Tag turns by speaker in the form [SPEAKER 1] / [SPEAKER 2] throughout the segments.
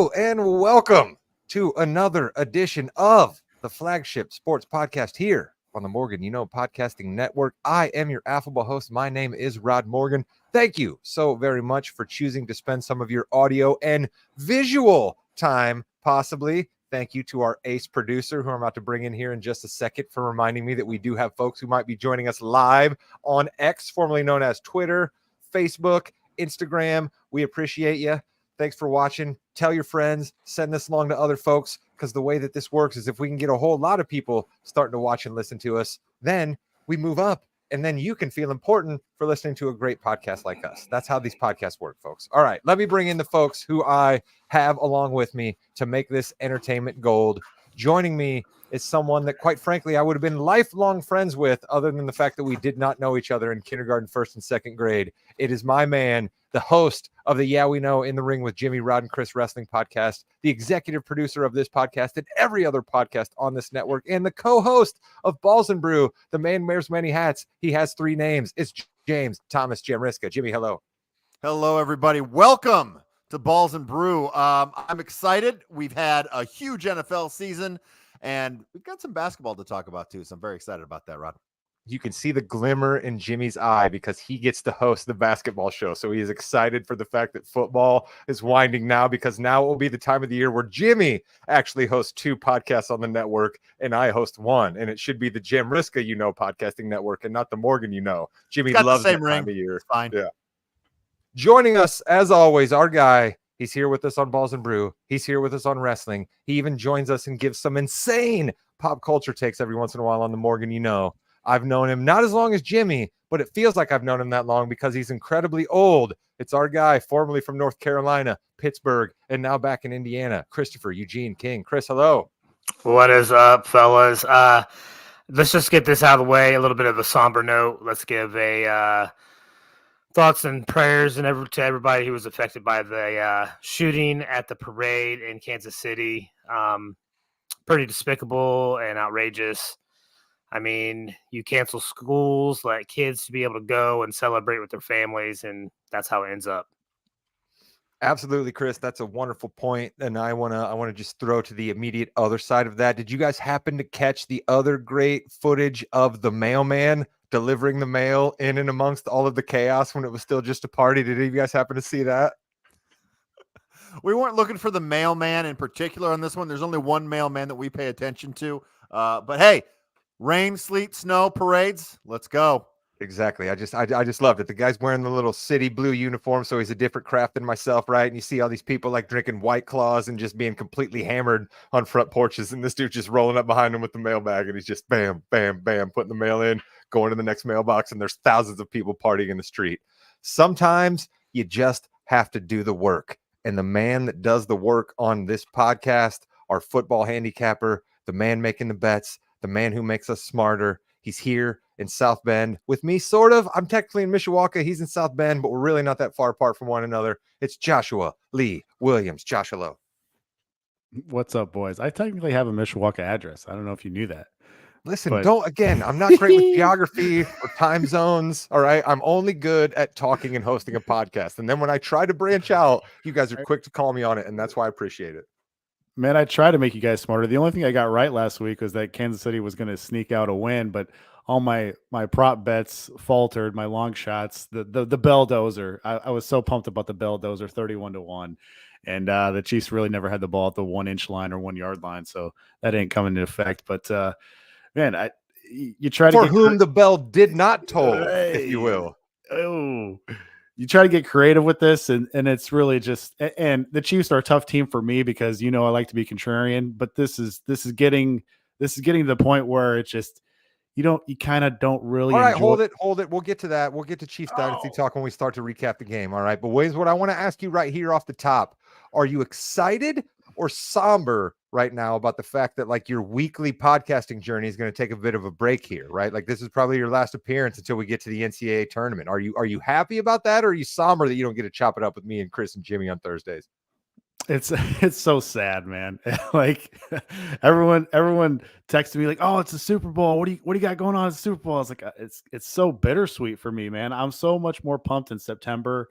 [SPEAKER 1] Hello and welcome to another edition of the flagship sports podcast here on the Morgan Podcasting Network. I am your affable host. My name is Rod Morgan. Thank you so very much for choosing to spend some of your audio and visual time, possibly. Thank you to our ace producer, who I'm about to bring in here in just a second, for reminding me that we do have folks who might be joining us live on X, formerly known as Twitter, Facebook, Instagram. We appreciate you. Thanks for watching. Tell your friends, send this along to other folks, because the way that this works is if we can get a whole lot of people starting to watch and listen to us, then we move up, and then you can feel important for listening to a great podcast like us. That's how these podcasts work, folks. All right, let me bring in the folks who I have along with me to make this entertainment gold. Joining me is someone that, quite frankly, I would have been lifelong friends with, other than the fact that we did not know each other in kindergarten, first and second grade. It is my man, the host of the Yeah We Know In the Ring with Jimmy, Rod, and Chris Wrestling podcast, the executive producer of this podcast and every other podcast on this network, and the co-host of Balls and Brew. The man wears many hats. He has three names. It's James Thomas Jamriska. Jimmy, hello.
[SPEAKER 2] Hello, everybody. Welcome to Balls and Brew. I'm excited. We've had a huge NFL season, and we've got some basketball to talk about, too, so I'm very excited about that, Rod.
[SPEAKER 1] You can see the glimmer in Jimmy's eye because he gets to host the basketball show. So he is excited for the fact that football is winding now, because now it will be the time of the year where Jimmy actually hosts two podcasts on the network and I host one. And it should be the Jamriska Podcasting Network and not the Morgan Jimmy loves that time of year.
[SPEAKER 2] It's fine.
[SPEAKER 1] Yeah. Joining us, as always, our guy. He's here with us on Balls and Brew. He's here with us on wrestling. He even joins us and gives some insane pop culture takes every once in a while on the Morgan I've known him not as long as Jimmy, but it feels like I've known him that long because he's incredibly old. It's our guy, formerly from North Carolina, Pittsburgh, and now back in Indiana, Christopher Eugene King. Chris, hello.
[SPEAKER 3] What is up, fellas? Let's just get this out of the way. A little bit of a somber note. Let's give a thoughts and prayers to everybody who was affected by the shooting at the parade in Kansas City. Pretty despicable and outrageous. I mean, you cancel schools, let kids to be able to go and celebrate with their families, and that's how it ends up.
[SPEAKER 1] Absolutely, Chris. That's a wonderful point, and I wanna just throw to the immediate other side of that. Did you guys happen to catch the other great footage of the mailman delivering the mail in and amongst all of the chaos when it was still just a party? Did any of you guys happen to see that?
[SPEAKER 2] We weren't looking for the mailman in particular on this one. There's only one mailman that we pay attention to. But hey, rain, sleet, snow, parades, let's go.
[SPEAKER 1] Exactly. I just loved it. The guy's wearing the little city blue uniform, so he's a different craft than myself, right? And you see all these people like drinking White Claws and just being completely hammered on front porches, and this dude just rolling up behind him with the mailbag, and he's just bam, bam, bam, putting the mail in, going to the next mailbox, and there's thousands of people partying in the street. Sometimes you just have to do the work, and the man that does the work on this podcast, our football handicapper, the man making the bets, the man who makes us smarter. He's here in South Bend with me, sort of. I'm technically in Mishawaka. He's in South Bend, but we're really not that far apart from one another. It's Joshua Lee Williams. Josh, hello.
[SPEAKER 4] What's up, boys? I technically have a Mishawaka address. I don't know if you knew that.
[SPEAKER 1] Listen, I'm not great with geography or time zones. All right. I'm only good at talking and hosting a podcast. And then when I try to branch out, you guys are quick to call me on it. And that's why I appreciate it.
[SPEAKER 4] Man, I try to make you guys smarter. The only thing I got right last week was that Kansas City was going to sneak out a win, but all my prop bets faltered, my long shots, the belldozer. I was so pumped about the belldozer, 31-1. And the Chiefs really never had the ball at the 1 inch line or 1 yard line. So that ain't coming into effect. But man, you try to
[SPEAKER 1] for whom the bell did not toll, if you will.
[SPEAKER 4] Oh, you try to get creative with this, and it's really just, and the Chiefs are a tough team for me because I like to be contrarian, but this is getting to the point where it's just you kind of don't really.
[SPEAKER 1] All right, hold it. We'll get to that. We'll get to Chiefs Dynasty talk when we start to recap the game. All right, but what I want to ask you right here off the top: are you excited or somber right now about the fact that like your weekly podcasting journey is going to take a bit of a break here, right? Like this is probably your last appearance until we get to the NCAA tournament. Are you happy about that, or are you somber that you don't get to chop it up with me and Chris and Jimmy on Thursdays?
[SPEAKER 4] It's so sad, man. Like everyone texted me like, "Oh, it's the Super Bowl. What do you got going on at the Super Bowl?" I was like, it's so bittersweet for me, man. I'm so much more pumped in September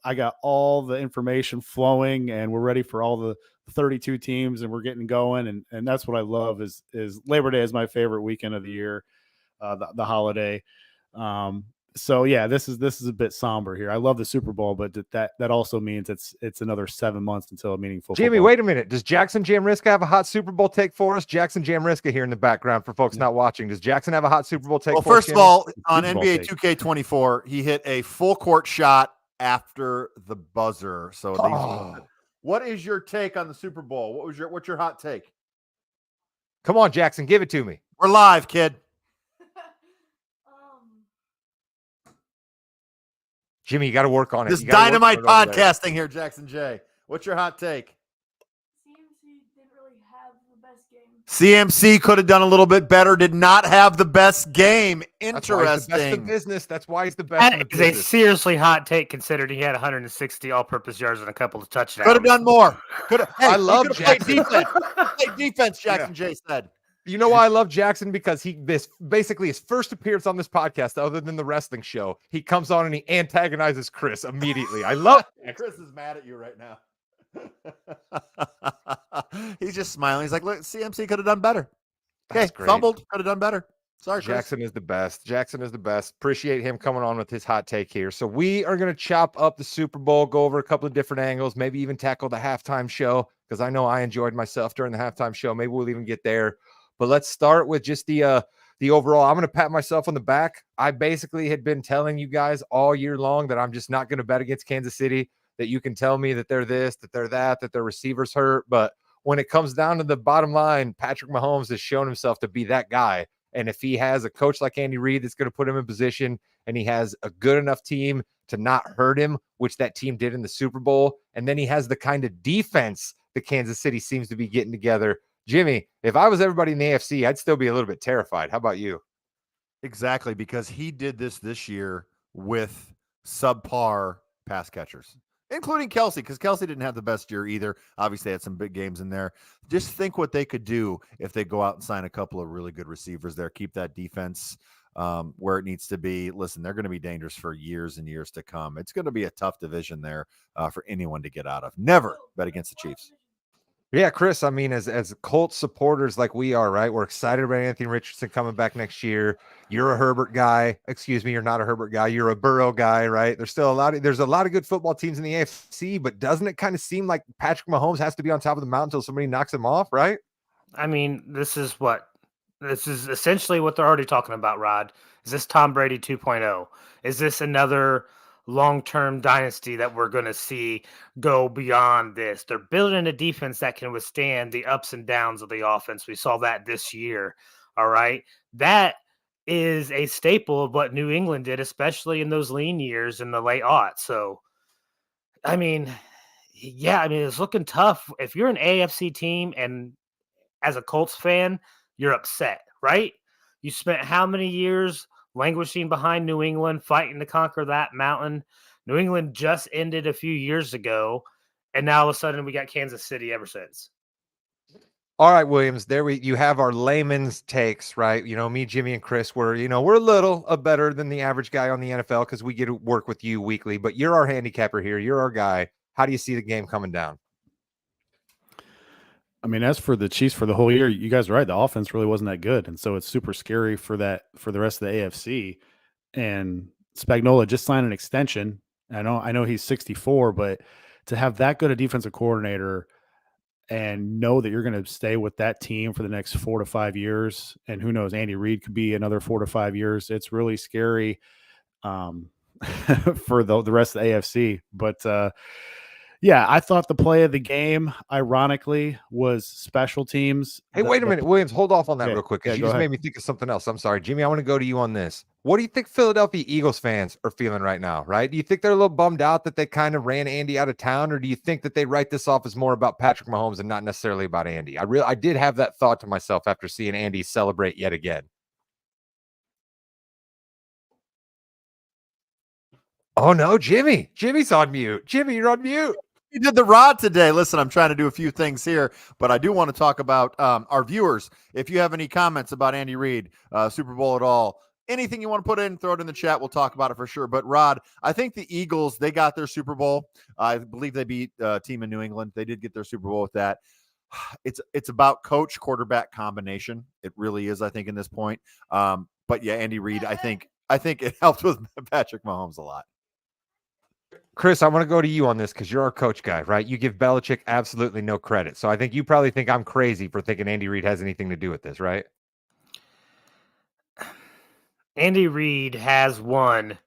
[SPEAKER 4] I got all the information flowing, and we're ready for all the 32 teams, and we're getting going. And that's what I love is Labor Day is my favorite weekend of the year, the holiday. So yeah, this is a bit somber here. I love the Super Bowl, but that also means it's another 7 months until a meaningful.
[SPEAKER 1] Jimmy,
[SPEAKER 4] football.
[SPEAKER 1] wait a minute. Does Jackson Jamriska have a hot Super Bowl take for us? Jackson Jamriska here in the background for folks not watching. Does Jackson have a hot Super Bowl take
[SPEAKER 2] Well,
[SPEAKER 1] for us?
[SPEAKER 2] first of
[SPEAKER 1] Jimmy?
[SPEAKER 2] all, on
[SPEAKER 4] Super Bowl
[SPEAKER 2] NBA
[SPEAKER 4] take.
[SPEAKER 2] 2K24, he hit a full court shot after the buzzer. So what is your take on the Super Bowl? What's your hot take?
[SPEAKER 1] Come on, Jackson, give it to me.
[SPEAKER 2] We're live, kid.
[SPEAKER 1] Jimmy, you got to work on it.
[SPEAKER 2] This
[SPEAKER 1] You gotta work
[SPEAKER 2] dynamite
[SPEAKER 1] on it over there.
[SPEAKER 2] podcasting here, Jackson J. What's your hot take?
[SPEAKER 5] CMC didn't really have the best game.
[SPEAKER 2] CMC could have done a little bit better, did not have the best game.
[SPEAKER 1] That's why he's the best in
[SPEAKER 2] Interesting.
[SPEAKER 1] business. That's why he's the best in the
[SPEAKER 3] That is a
[SPEAKER 1] business.
[SPEAKER 3] seriously hot take considering he had 160 all-purpose yards and a couple of touchdowns.
[SPEAKER 2] Could have done more. Could have.
[SPEAKER 1] I love
[SPEAKER 2] he could have played
[SPEAKER 1] Jackson.
[SPEAKER 2] defense. Played defense, Jackson J said.
[SPEAKER 1] You know why I love Jackson? Because this basically his first appearance on this podcast, other than the wrestling show, he comes on and he antagonizes Chris immediately. I love
[SPEAKER 2] Chris is mad at you right now. He's just smiling. He's like, look, CMC could have done better. Okay,
[SPEAKER 1] That's great.
[SPEAKER 2] fumbled, could have done better. Sorry, Chris.
[SPEAKER 1] Jackson is the best. Jackson is the best. Appreciate him coming on with his hot take here. So we are going to chop up the Super Bowl, go over a couple of different angles, maybe even tackle the halftime show because I know I enjoyed myself during the halftime show. Maybe we'll even get there. But let's start with just the overall. I'm going to pat myself on the back. I basically had been telling you guys all year long that I'm just not going to bet against Kansas City, that you can tell me that they're this, that they're that their receivers hurt. But when it comes down to the bottom line, Patrick Mahomes has shown himself to be that guy. And if he has a coach like Andy Reid that's going to put him in position and he has a good enough team to not hurt him, which that team did in the Super Bowl, and then he has the kind of defense that Kansas City seems to be getting together, Jimmy, if I was everybody in the AFC, I'd still be a little bit terrified. How about you?
[SPEAKER 2] Exactly, because he did this year with subpar pass catchers, including Kelsey, because Kelsey didn't have the best year either. Obviously, had some big games in there. Just think what they could do if they go out and sign a couple of really good receivers there, keep that defense where it needs to be. Listen, they're going to be dangerous for years and years to come. It's going to be a tough division there for anyone to get out of. Never bet against the Chiefs.
[SPEAKER 1] Yeah, Chris, I mean, as Colts supporters like we are, right? We're excited about Anthony Richardson coming back next year. You're a Herbert guy. Excuse me, you're not a Herbert guy. You're a Burrow guy, right? There's a lot of good football teams in the AFC, but doesn't it kind of seem like Patrick Mahomes has to be on top of the mountain until somebody knocks him off, right?
[SPEAKER 3] I mean, this is essentially what they're already talking about, Rod. Is this Tom Brady 2.0? Is this another long-term dynasty that we're going to see go beyond this? They're building a defense that can withstand the ups and downs of the offense. We saw that this year. All right. That is a staple of what New England did, especially in those lean years in the late aughts. So, I mean, it's looking tough. If you're an AFC team and as a Colts fan, you're upset, right? You spent how many years languishing behind New England, fighting to conquer that mountain? New England just ended a few years ago, and now all of a sudden we got Kansas City ever since.
[SPEAKER 1] All right, Williams, you have our layman's takes, right? You know, me, Jimmy, and Chris, we're a little better than the average guy on the NFL because we get to work with you weekly, but you're our handicapper here. You're our guy. How do you see the game coming down?
[SPEAKER 4] I mean, as for the Chiefs for the whole year, you guys are right. The offense really wasn't that good. And so it's super scary for the rest of the AFC. And Spagnuolo just signed an extension. I know he's 64, but to have that good a defensive coordinator and know that you're going to stay with that team for the next 4 to 5 years, and who knows, Andy Reid could be another 4 to 5 years. It's really scary for the rest of the AFC. But yeah, I thought the play of the game, ironically, was special teams.
[SPEAKER 1] Hey, wait a minute, Williams, hold off on that real quick.
[SPEAKER 4] Yeah,
[SPEAKER 1] You
[SPEAKER 4] go
[SPEAKER 1] just
[SPEAKER 4] ahead.
[SPEAKER 1] made me think of something else. I'm sorry, Jimmy. I want to go to you on this. What do you think Philadelphia Eagles fans are feeling right now, right? Do you think they're a little bummed out that they kind of ran Andy out of town, or do you think that they write this off as more about Patrick Mahomes and not necessarily about Andy? I did have that thought to myself after seeing Andy celebrate yet again. Oh, no, Jimmy. Jimmy's on mute. Jimmy, you're on mute.
[SPEAKER 2] You did the rod today. Listen, I'm trying to do a few things here, but I do want to talk about our viewers. If you have any comments about Andy Reid, Super Bowl at all, anything you want to put in, throw it in the chat. We'll talk about it for sure. But Rod, I think the Eagles, they got their Super Bowl. I believe they beat a team in New England. They did get their Super Bowl with that. It's about coach quarterback combination. It really is, I think, in this point. But yeah, Andy Reid, I think it helped with Patrick Mahomes a lot.
[SPEAKER 1] Chris, I want to go to you on this because you're our coach guy, right? You give Belichick absolutely no credit. So I think you probably think I'm crazy for thinking Andy Reid has anything to do with this, right?
[SPEAKER 3] Andy Reid has won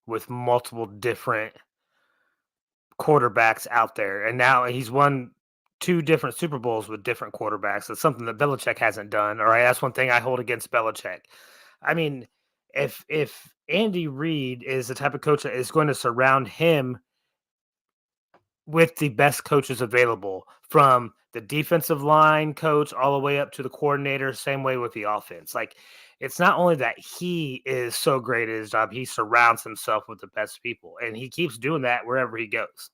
[SPEAKER 3] with multiple different quarterbacks out there, and now he's won 2 different Super Bowls with different quarterbacks. It's something that Belichick hasn't done. All right, that's one thing I hold against Belichick. I mean, if Andy Reid is the type of coach that is going to surround him with the best coaches available, from the defensive line coach all the way up to the coordinator, same way with the offense. Like, it's not only that he is so great at his job, he surrounds himself with the best people, and he keeps doing that wherever he goes.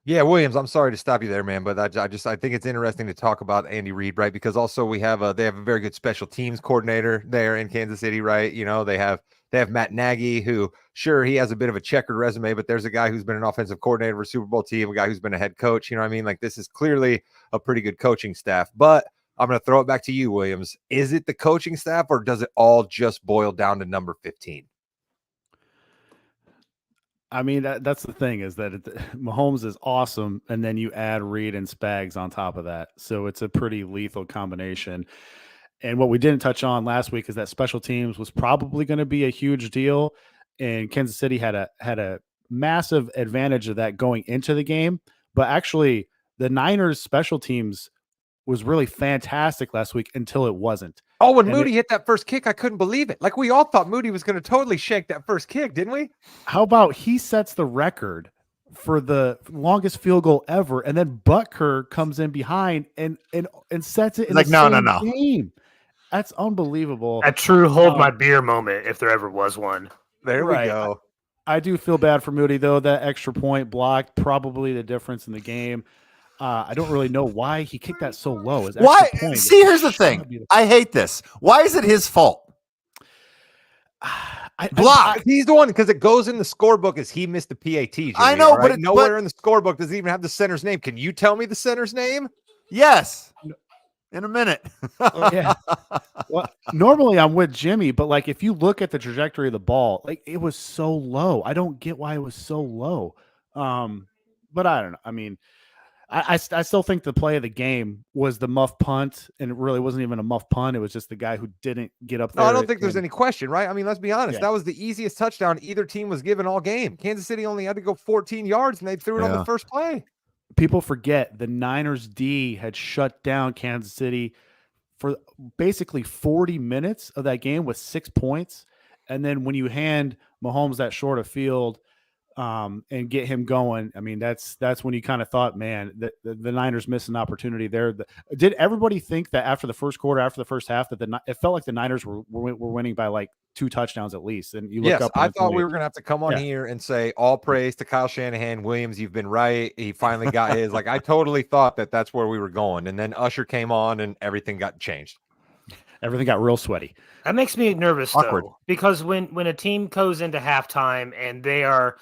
[SPEAKER 1] Yeah, Williams, I'm sorry to stop you there, man, but I think it's interesting to talk about Andy Reid, right? Because also they have a very good special teams coordinator there in Kansas City, right? You know, they have Matt Nagy, who, sure, he has a bit of a checkered resume, but there's a guy who's been an offensive coordinator for a Super Bowl team, a guy who's been a head coach. You know what I mean? Like, this is clearly a pretty good coaching staff. But I'm going to throw it back to you, Williams. Is it the coaching staff, or does it all just boil down to number 15?
[SPEAKER 4] I mean, that's the thing, is that Mahomes is awesome, and then you add Reed and Spags on top of that. So it's a pretty lethal combination. And what we didn't touch on last week is that special teams was probably going to be a huge deal, and Kansas City had a massive advantage of that going into the game. But actually, the Niners special teams was really fantastic last week until it wasn't.
[SPEAKER 1] Oh, when
[SPEAKER 4] And
[SPEAKER 1] Moody hit that first kick, I couldn't believe it. Like, we all thought Moody was going to totally shake that first kick, didn't we?
[SPEAKER 4] How about he sets the record for the longest field goal ever, and then Butker comes in behind and sets it in
[SPEAKER 2] Like,
[SPEAKER 4] the
[SPEAKER 2] no,
[SPEAKER 4] same game. That's unbelievable.
[SPEAKER 3] A true hold my beer moment, if there ever was one.
[SPEAKER 1] There we go.
[SPEAKER 4] I do feel bad for Moody, though. That extra point blocked, probably the difference in the game. I don't really know why he kicked that so low.
[SPEAKER 2] Why? See, here's the thing. I hate this. Why is it his fault? Block.
[SPEAKER 1] He's the one, because it goes in the scorebook as he missed the PAT. Jimmy,
[SPEAKER 2] I know,
[SPEAKER 1] right?
[SPEAKER 2] but
[SPEAKER 1] nowhere in the scorebook does it even have the center's name. Can you tell me the center's name?
[SPEAKER 2] Yes. In a minute.
[SPEAKER 4] Yeah. Well, normally I'm with Jimmy, but like, if you look at the trajectory of the ball, like, it was so low. I don't get why it was so low. But I don't know. I mean, I still think the play of the game was the muff punt, and it really wasn't even a muff punt. It was just the guy who didn't get up there.
[SPEAKER 1] No, I don't think there's any question, right? I mean, let's be honest.
[SPEAKER 4] Yeah.
[SPEAKER 1] That was the easiest touchdown either team was given all game. Kansas City only had to go 14 yards, and they threw it on the first play.
[SPEAKER 4] People forget the Niners D had shut down Kansas City for basically 40 minutes of that game with 6 points. And then when you hand Mahomes that short of field, and get him going, I mean, that's when you kind of thought, man, the Niners missed an opportunity there. Did everybody think that after the first quarter, after the first half, that it felt like the Niners were winning by like 2 touchdowns at least? And you look up.
[SPEAKER 1] I thought we were going to have to come on here and say all praise to Kyle Shanahan. Williams, you've been right. He finally got his. Like, I totally thought that's where we were going, and then Usher came on, and everything got changed.
[SPEAKER 4] Everything got real sweaty.
[SPEAKER 3] That makes me nervous, though, because when a team goes into halftime and they are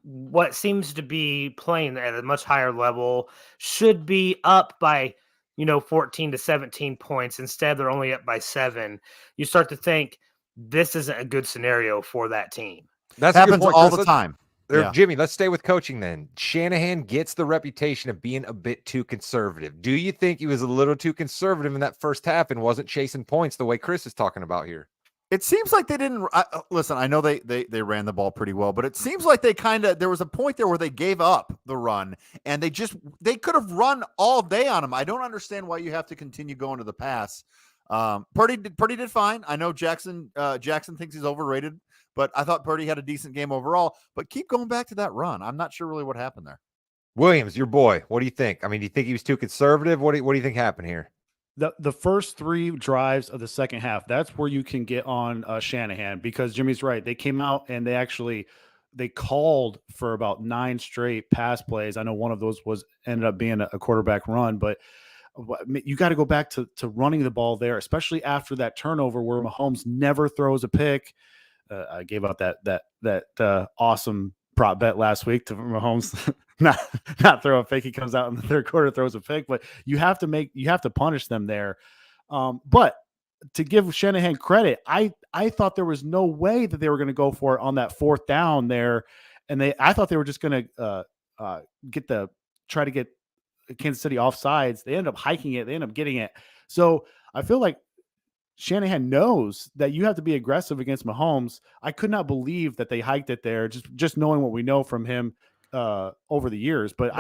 [SPEAKER 3] what seems to be playing at a much higher level, should be up by 14 to 17 points, instead they're only up by 7, you start to think this isn't a good scenario for that team.
[SPEAKER 2] That happens all the time.
[SPEAKER 1] Jimmy, let's stay with coaching then. Shanahan gets the reputation of being a bit too conservative. Do you think he was a little too conservative in that first half and wasn't chasing points the way Chris is talking about here?
[SPEAKER 2] It seems like they didn't listen. I know they ran the ball pretty well, but it seems like there was a point there where they gave up the run, and they could have run all day on him. I don't understand why you have to continue going to the pass. Purdy did fine. I know Jackson thinks he's overrated, but I thought Purdy had a decent game overall. But keep going back to that run. I'm not sure really what happened there.
[SPEAKER 1] Williams, your boy, what do you think? I mean, do you think he was too conservative? What do you think happened here?
[SPEAKER 4] The first 3 drives of the second half, that's where you can get on Shanahan, because Jimmy's right. They came out and they called for about 9 straight pass plays. I know one of those ended up being a quarterback run, but You got to go back to running the ball there, especially after that turnover where Mahomes never throws a pick. I gave out that awesome prop bet last week to Mahomes not throw a pick. He comes out in the third quarter, throws a pick, but you have to punish them there. But to give Shanahan credit, I thought there was no way that they were going to go for it on that fourth down there, and I thought they were just going to try to get Kansas City offsides. They ended up hiking it. They ended up getting it. So I feel like Shanahan knows that you have to be aggressive against Mahomes. I could not believe that they hiked it there, just knowing what we know from him over the years. But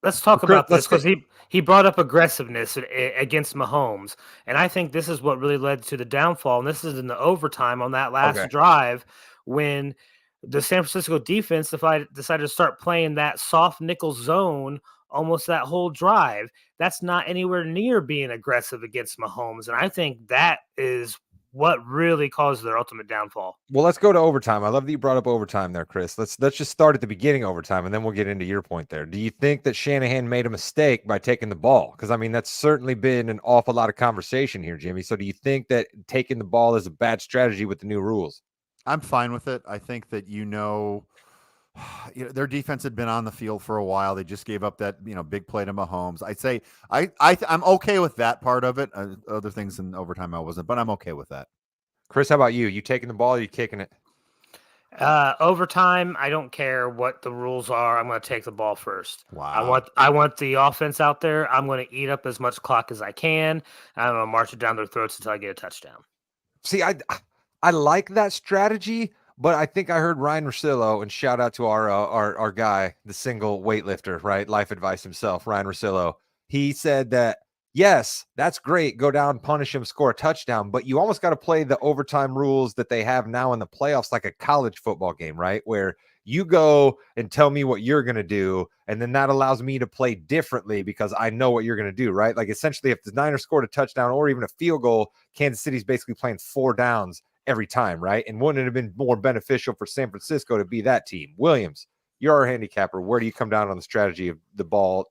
[SPEAKER 3] let's talk
[SPEAKER 1] Chris,
[SPEAKER 3] about this because he brought up aggressiveness against Mahomes, and I think this is what really led to the downfall. And this is in the overtime on that last drive when the San Francisco defense decided to start playing that soft nickel zone almost that whole drive. That's not anywhere near being aggressive against Mahomes, and I think that is what really caused their ultimate downfall.
[SPEAKER 1] Well, let's go to overtime. I love that you brought up overtime there, Chris. Let's just start at the beginning of overtime, and then we'll get into your point there. Do you think that Shanahan made a mistake by taking the ball? Because, I mean, that's certainly been an awful lot of conversation here, Jimmy. So do you think that taking the ball is a bad strategy with the new rules?
[SPEAKER 2] I'm fine with it. I think that their defense had been on the field for a while. They just gave up that big play to Mahomes. I'd say I'm okay with that part of it. Other things in overtime I wasn't, but I'm okay with that.
[SPEAKER 1] Chris, how about you? You taking the ball or you kicking it?
[SPEAKER 3] Overtime, I don't care what the rules are. I'm going to take the ball first.
[SPEAKER 2] Wow.
[SPEAKER 3] I want the offense out there. I'm going to eat up as much clock as I can. I'm going to march it down their throats until I get a touchdown.
[SPEAKER 1] See, I like that strategy, but I think I heard Ryan Russillo, and shout out to our guy, the single weightlifter, right? Life advice himself, Ryan Russillo. He said that, yes, that's great. Go down, punish him, score a touchdown, but you almost got to play the overtime rules that they have now in the playoffs like a college football game, right? Where you go and tell me what you're going to do, and then that allows me to play differently because I know what you're going to do, right? Like essentially if the Niners scored a touchdown or even a field goal, Kansas City's basically playing 4 downs every time, right? And wouldn't it have been more beneficial for San Francisco to be that team? Williams, you're our handicapper. Where do you come down on the strategy of the ball,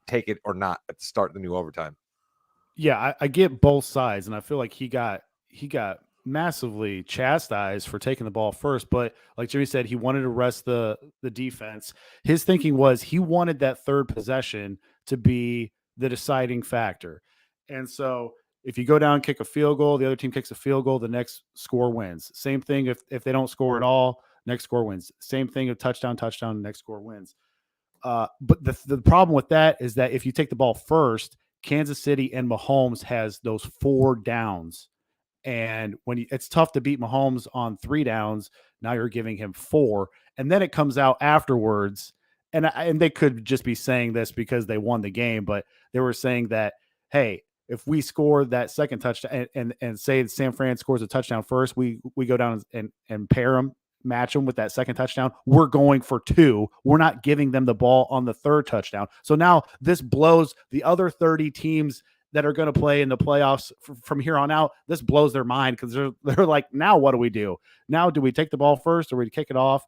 [SPEAKER 1] take it or not at the start of the new overtime?
[SPEAKER 4] Yeah, I get both sides, and I feel like he got massively chastised for taking the ball first. But like Jimmy said, he wanted to rest the defense. His thinking was he wanted that third possession to be the deciding factor. And so if you go down, kick a field goal, the other team kicks a field goal, the next score wins. Same thing if they don't score at all, next score wins. Same thing if touchdown, next score wins. But the problem with that is that if you take the ball first, Kansas City and Mahomes has those 4 downs. And it's tough to beat Mahomes on 3 downs. Now you're giving him 4. And then it comes out afterwards. And they could just be saying this because they won the game, but they were saying that, hey, if we score that second touchdown and say San Fran scores a touchdown first, we go down and pair them, match them with that second touchdown. We're going for 2. We're not giving them the ball on the third touchdown. So now this blows the other 30 teams that are going to play in the playoffs from here on out. This blows their mind because they're like, now what do we do? Now do we take the ball first or we kick it off?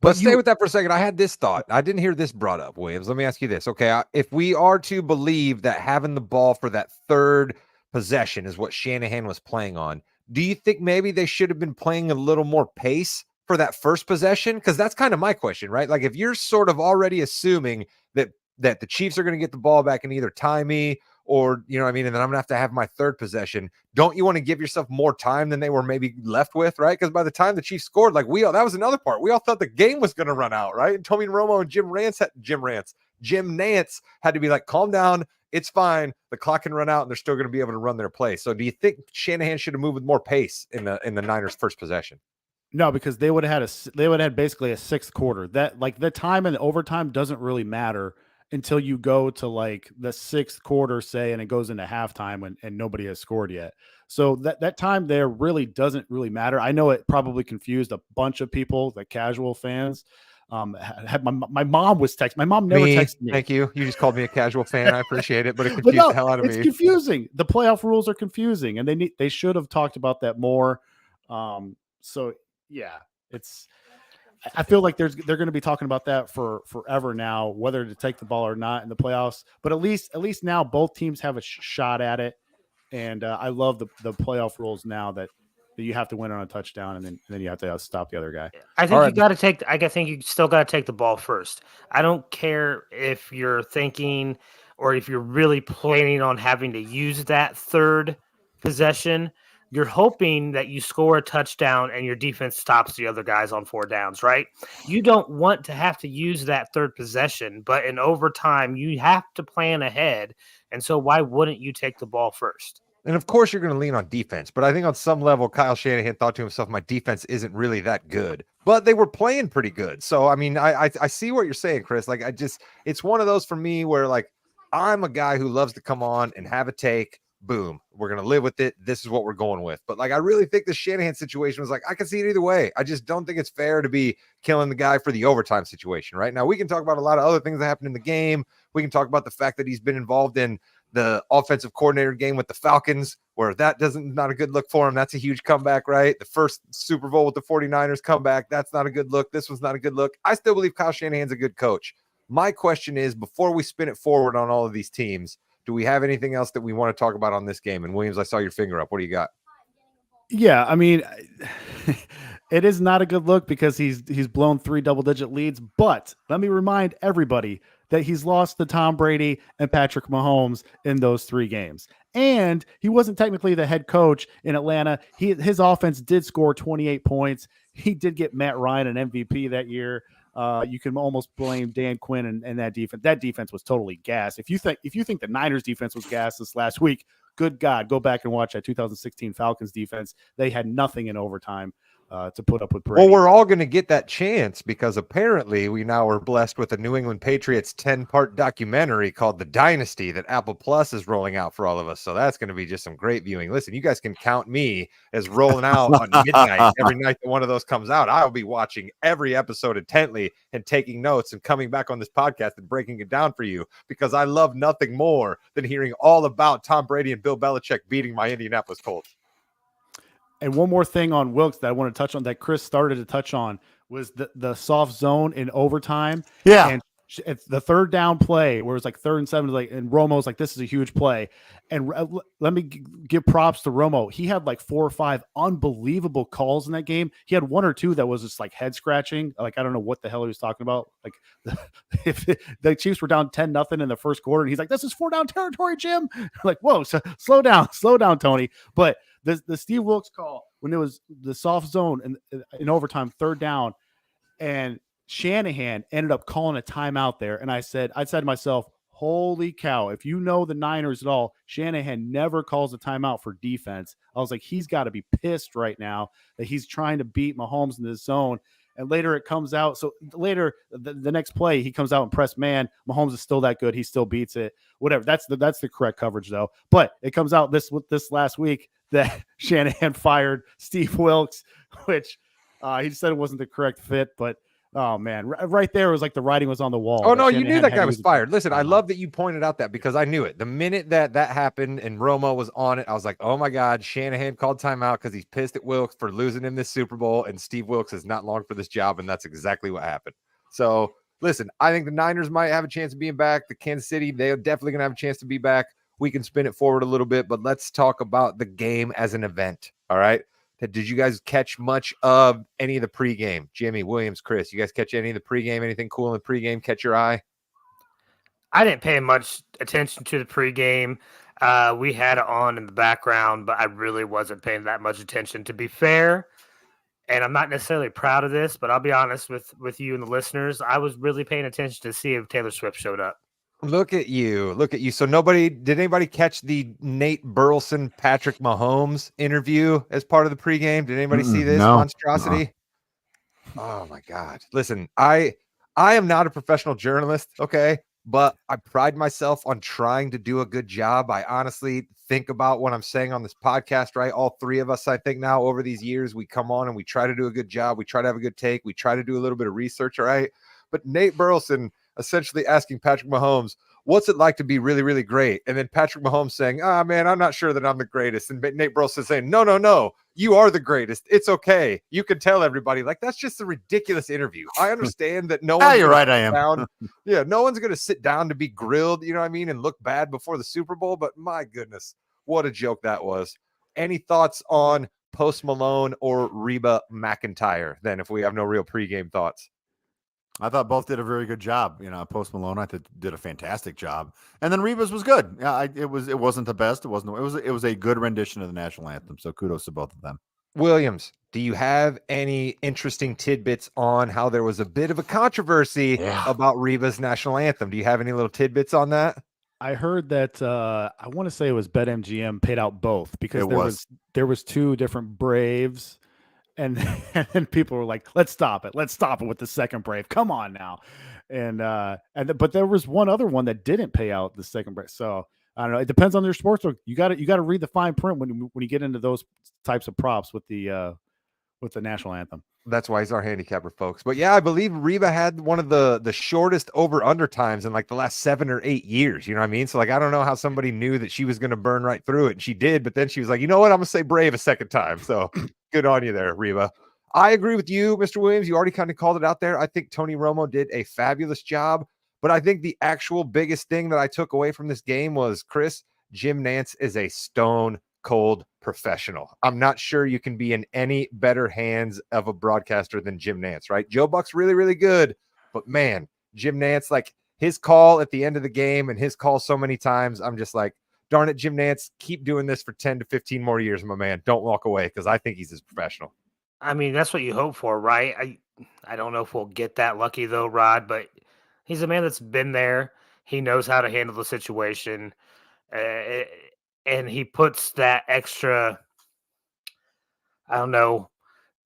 [SPEAKER 1] Let's stay with that for a second. I had this thought. I didn't hear this brought up, Williams. Let me ask you this. Okay, if we are to believe that having the ball for that third possession is what Shanahan was playing on, do you think maybe they should have been playing a little more pace for that first possession? Because that's kind of my question, right? Like if you're sort of already assuming that the Chiefs are going to get the ball back and either tie me or, you know what I mean, and then I'm going to have my third possession, don't you want to give yourself more time than they were maybe left with, right? Because by the time the Chiefs scored, like that was another part. We all thought the game was going to run out, right? And Tony Romo and Jim Nantz had to be like, calm down. It's fine. The clock can run out and they're still going to be able to run their play. So do you think Shanahan should have moved with more pace in the Niners' first possession?
[SPEAKER 4] No, because they would have had basically a 6th quarter. That like the time in the overtime doesn't really matter until you go to like the 6th quarter, say, and it goes into halftime and nobody has scored yet. So that time there really doesn't really matter. I know it probably confused a bunch of people, the casual fans. Had my mom was texting. My mom never texted me.
[SPEAKER 1] Thank you. You just called me a casual fan. I appreciate it, but it confused the hell out of me.
[SPEAKER 4] It's confusing. The playoff rules are confusing, and they should have talked about that more. So yeah, it's I feel like they're going to be talking about that for forever now, whether to take the ball or not in the playoffs. But at least now both teams have a shot at it, and I love the playoff rules now that you have to win on a touchdown, and then you have to stop the other guy.
[SPEAKER 3] I think
[SPEAKER 1] All
[SPEAKER 3] you
[SPEAKER 1] right.
[SPEAKER 3] got to take. I think you still got to take the ball first. I don't care if you're thinking or if you're really planning on having to use that third possession. You're hoping that you score a touchdown and your defense stops the other guys on 4 downs, right? You don't want to have to use that third possession, but in overtime, you have to plan ahead. And so, why wouldn't you take the ball first?
[SPEAKER 1] And of course, you're going to lean on defense, but I think on some level, Kyle Shanahan thought to himself, my defense isn't really that good, but they were playing pretty good. So, I mean, I see what you're saying, Chris. Like, it's one of those for me where, like, I'm a guy who loves to come on and have a take. Boom, we're going to live with it. This is what we're going with. But, like, I really think the Shanahan situation was like, I can see it either way. I just don't think it's fair to be killing the guy for the overtime situation. Right now, we can talk about a lot of other things that happened in the game. We can talk about the fact that he's been involved in the offensive coordinator game with the Falcons, where that not a good look for him. That's a huge comeback, right? The first Super Bowl with the 49ers comeback, that's not a good look. This one's not a good look. I still believe Kyle Shanahan's a good coach. My question is, before we spin it forward on all of these teams, do we have anything else that we want to talk about on this game? And Williams, I saw your finger up. What do you got?
[SPEAKER 4] Yeah, I mean, it is not a good look because he's blown 3 double-digit leads. But let me remind everybody that he's lost to Tom Brady and Patrick Mahomes in those 3 games. And he wasn't technically the head coach in Atlanta. His offense did score 28 points. He did get Matt Ryan an MVP that year. You can almost blame Dan Quinn and that defense. That defense was totally gassed. If you think the Niners defense was gassed this last week, good God, go back and watch that 2016 Falcons defense. They had nothing in overtime to put up with Brady.
[SPEAKER 1] Well, we're all going to get that chance because apparently we now are blessed with a New England Patriots 10-part documentary called The Dynasty that Apple Plus is rolling out for all of us. So that's going to be just some great viewing. Listen, you guys can count me as rolling out on midnight every night that one of those comes out. I'll be watching every episode intently and taking notes and coming back on this podcast and breaking it down for you because I love nothing more than hearing all about Tom Brady and Bill Belichick beating my Indianapolis Colts.
[SPEAKER 4] And one more thing on Wilkes that I want to touch on that Chris started to touch on was the soft zone in overtime.
[SPEAKER 2] Yeah.
[SPEAKER 4] And it's the 3rd down play where it's like 3rd and 7, like, and Romo's like, this is a huge play. And let me give props to Romo. He had like 4 or 5 unbelievable calls in that game. He had 1 or 2 that was just like head scratching. Like, I don't know what the hell he was talking about. Like if the Chiefs were down 10-0 in the first quarter and he's like, this is 4 down territory, Jim. Like, whoa, so slow down, Tony. But the Steve Wilkes call when it was the soft zone in overtime, 3rd down, and Shanahan ended up calling a timeout there. And I said to myself, holy cow, if you know the Niners at all, Shanahan never calls a timeout for defense. I was like, he's got to be pissed right now that he's trying to beat Mahomes in the zone. And later it comes out. So later, the next play, he comes out and press man. Mahomes is still that good. He still beats it. Whatever. That's the correct coverage, though. But it comes out this last week that Shanahan fired Steve Wilkes, which he said it wasn't the correct fit. But, oh, man, right there was like the writing was on the wall.
[SPEAKER 1] Oh, no, you
[SPEAKER 4] Shanahan
[SPEAKER 1] knew that
[SPEAKER 4] had
[SPEAKER 1] guy
[SPEAKER 4] to
[SPEAKER 1] was
[SPEAKER 4] use
[SPEAKER 1] fired. Listen, I love that you pointed out that because I knew it. The minute that happened and Romo was on it, I was like, oh, my God, Shanahan called timeout because he's pissed at Wilkes for losing him this Super Bowl, and Steve Wilkes is not long for this job, and that's exactly what happened. So, listen, I think the Niners might have a chance of being back. The Kansas City, they're definitely going to have a chance to be back. We can spin it forward a little bit, but let's talk about the game as an event, all right? Did you guys catch much of any of the pregame? Jimmy, Williams, Chris, you guys catch any of the pregame? Anything cool in the pregame catch your eye?
[SPEAKER 3] I didn't pay much attention to the pregame. We had it on in the background, but I really wasn't paying that much attention, to be fair. And I'm not necessarily proud of this, but I'll be honest with you and the listeners. I was really paying attention to see if Taylor Swift showed up.
[SPEAKER 1] Look at you. So did anybody catch the Nate Burleson, Patrick Mahomes interview as part of the pregame? Did anybody see this monstrosity? Oh my God. Listen, I am not a professional journalist. Okay. But I pride myself on trying to do a good job. I honestly think about what I'm saying on this podcast, right? All 3 of us, I think now over these years, we come on and we try to do a good job. We try to have a good take. We try to do a little bit of research. All right. But Nate Burleson essentially asking Patrick Mahomes, what's it like to be really, really great? And then Patrick Mahomes saying, man, I'm not sure that I'm the greatest. And Nate Burleson saying, no, you are the greatest. It's okay. You can tell everybody. Like, that's just a ridiculous interview. I understand that no one's
[SPEAKER 2] you're right, I am.
[SPEAKER 1] down. Yeah, no one's going to sit down to be grilled, you know what I mean, and look bad before the Super Bowl. But my goodness, what a joke that was. Any thoughts on Post Malone or Reba McEntire then, if we have no real pregame thoughts?
[SPEAKER 2] I thought both did a very good job. Post Malone I thought did a fantastic job, and then Reba's was good. Yeah, it wasn't the best. It was a good rendition of the national anthem. So kudos to both of them.
[SPEAKER 1] Williams, do you have any interesting tidbits on how there was a bit of a controversy about Reba's national anthem? Do you have any little tidbits on that?
[SPEAKER 4] I heard that I want to say it was BetMGM paid out both because there was two different Braves, and then people were like, "Let's stop it with the second Brave. Come on now," but there was one other one that didn't pay out the second Brave. So I don't know. It depends on their sports book. You got to read the fine print when you get into those types of props with the national anthem.
[SPEAKER 1] That's why he's our handicapper, folks. But yeah, I believe Reba had one of the shortest over-under times in like the last 7 or 8 years. You know what I mean? So like, I don't know how somebody knew that she was going to burn right through it. And she did, but then she was like, you know what? I'm going to say Brave a second time. So good on you there, Reba. I agree with you, Mr. Williams. You already kind of called it out there. I think Tony Romo did a fabulous job. But I think the actual biggest thing that I took away from this game was, Chris, Jim Nantz is a stone cold professional. I'm not sure you can be in any better hands of a broadcaster than Jim Nantz, right? Joe Buck's really, really good, but man, Jim Nantz, like his call at the end of the game and his call so many times, I'm just like, darn it, Jim Nantz, keep doing this for 10 to 15 more years, my man. Don't walk away, because I think he's as professional.
[SPEAKER 3] I mean, that's what you hope for, right? I don't know if we'll get that lucky though, Rod, but he's a man that's been there. He knows how to handle the situation. And he puts that extra, I don't know,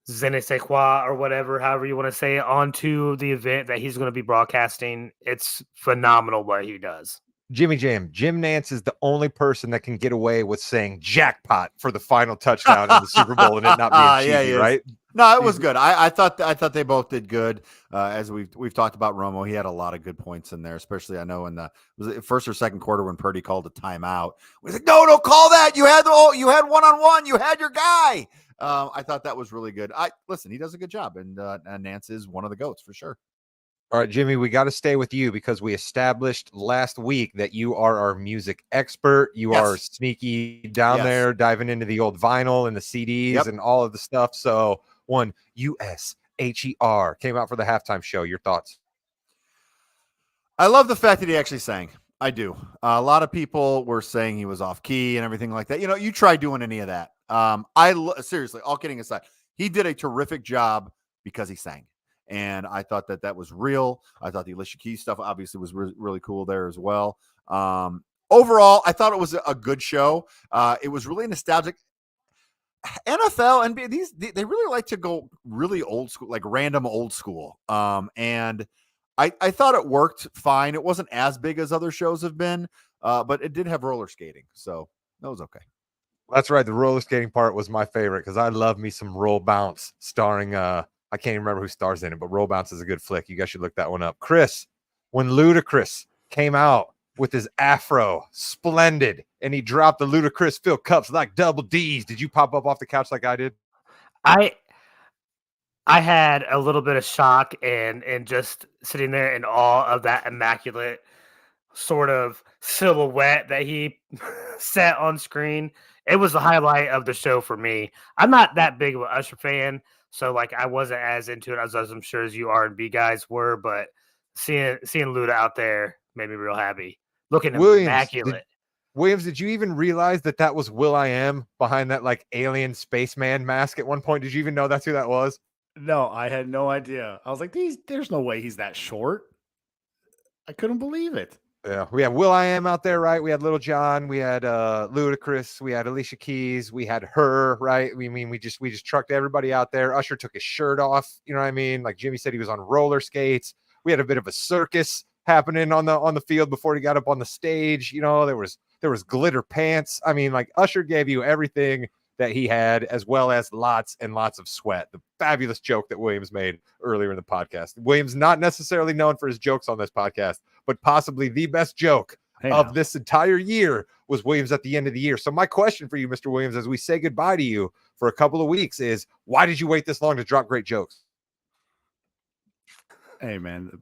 [SPEAKER 3] je ne sais quoi or whatever, however you want to say it, onto the event that he's going to be broadcasting. It's phenomenal what he does.
[SPEAKER 1] Jimmy Jam, Jim Nantz is the only person that can get away with saying jackpot for the final touchdown in the Super Bowl and it not being cheesy, right?
[SPEAKER 2] No, it was good. I thought they both did good. As we've talked about Romo, he had a lot of good points in there, especially I know in was it first or second quarter when Purdy called a timeout. We said, no, don't call that. You had one-on-one. You had your guy. I thought that was really good. Listen, he does a good job, and Nantz is one of the GOATs for sure.
[SPEAKER 1] All right, Jimmy, we got to stay with you because we established last week that you are our music expert. You are sneaky down there, diving into the old vinyl and the CDs and all of the stuff. So one USHER came out for the halftime show. Your thoughts?
[SPEAKER 2] I love the fact that he actually sang. I do. A lot of people were saying he was off key and everything like that. You try doing any of that. Seriously, all kidding aside, he did a terrific job because he sang. And I thought that was real. I thought the Alicia Keys stuff obviously was really cool there as well. Overall, I thought it was a good show. It was really nostalgic. NFL and they really like to go really old school, like random old school. And I thought it worked fine. It wasn't as big as other shows have been, but it did have roller skating, so that was okay.
[SPEAKER 1] That's right. The roller skating part was my favorite because I love me some Roll Bounce starring I can't even remember who stars in it, but Roll Bounce is a good flick. You guys should look that one up. Chris, when Ludacris came out with his afro, splendid, and he dropped the Ludacris Phil Cups like double D's, did you pop up off the couch like I did?
[SPEAKER 3] I had a little bit of shock and just sitting there in awe of that immaculate sort of silhouette that he set on screen. It was the highlight of the show for me. I'm not that big of an Usher fan, so like I wasn't as into it as I'm sure as you R&B guys were, but seeing Luda out there made me real happy. Looking immaculate.
[SPEAKER 1] Williams, did you even realize that was Will.i.am behind that like alien spaceman mask at one point? Did you even know that's who that was?
[SPEAKER 4] No, I had no idea. I was like, there's no way he's that short. I couldn't believe it.
[SPEAKER 1] Yeah, we had Will.i.am out there, right? We had Little John, we had Ludacris, we had Alicia Keys, we had her, right? We just trucked everybody out there. Usher took his shirt off, you know what I mean? Like Jimmy said, he was on roller skates. We had a bit of a circus happening on the field before he got up on the stage. There was glitter pants. I mean, like Usher gave you everything that he had, as well as lots and lots of sweat. The fabulous joke that Williams made earlier in the podcast. Williams, not necessarily known for his jokes on this podcast, but possibly the best joke of this entire year was Williams at the end of the year. So my question for you, Mr. Williams, as we say goodbye to you for a couple of weeks is, why did you wait this long to drop great jokes?
[SPEAKER 4] Hey, man.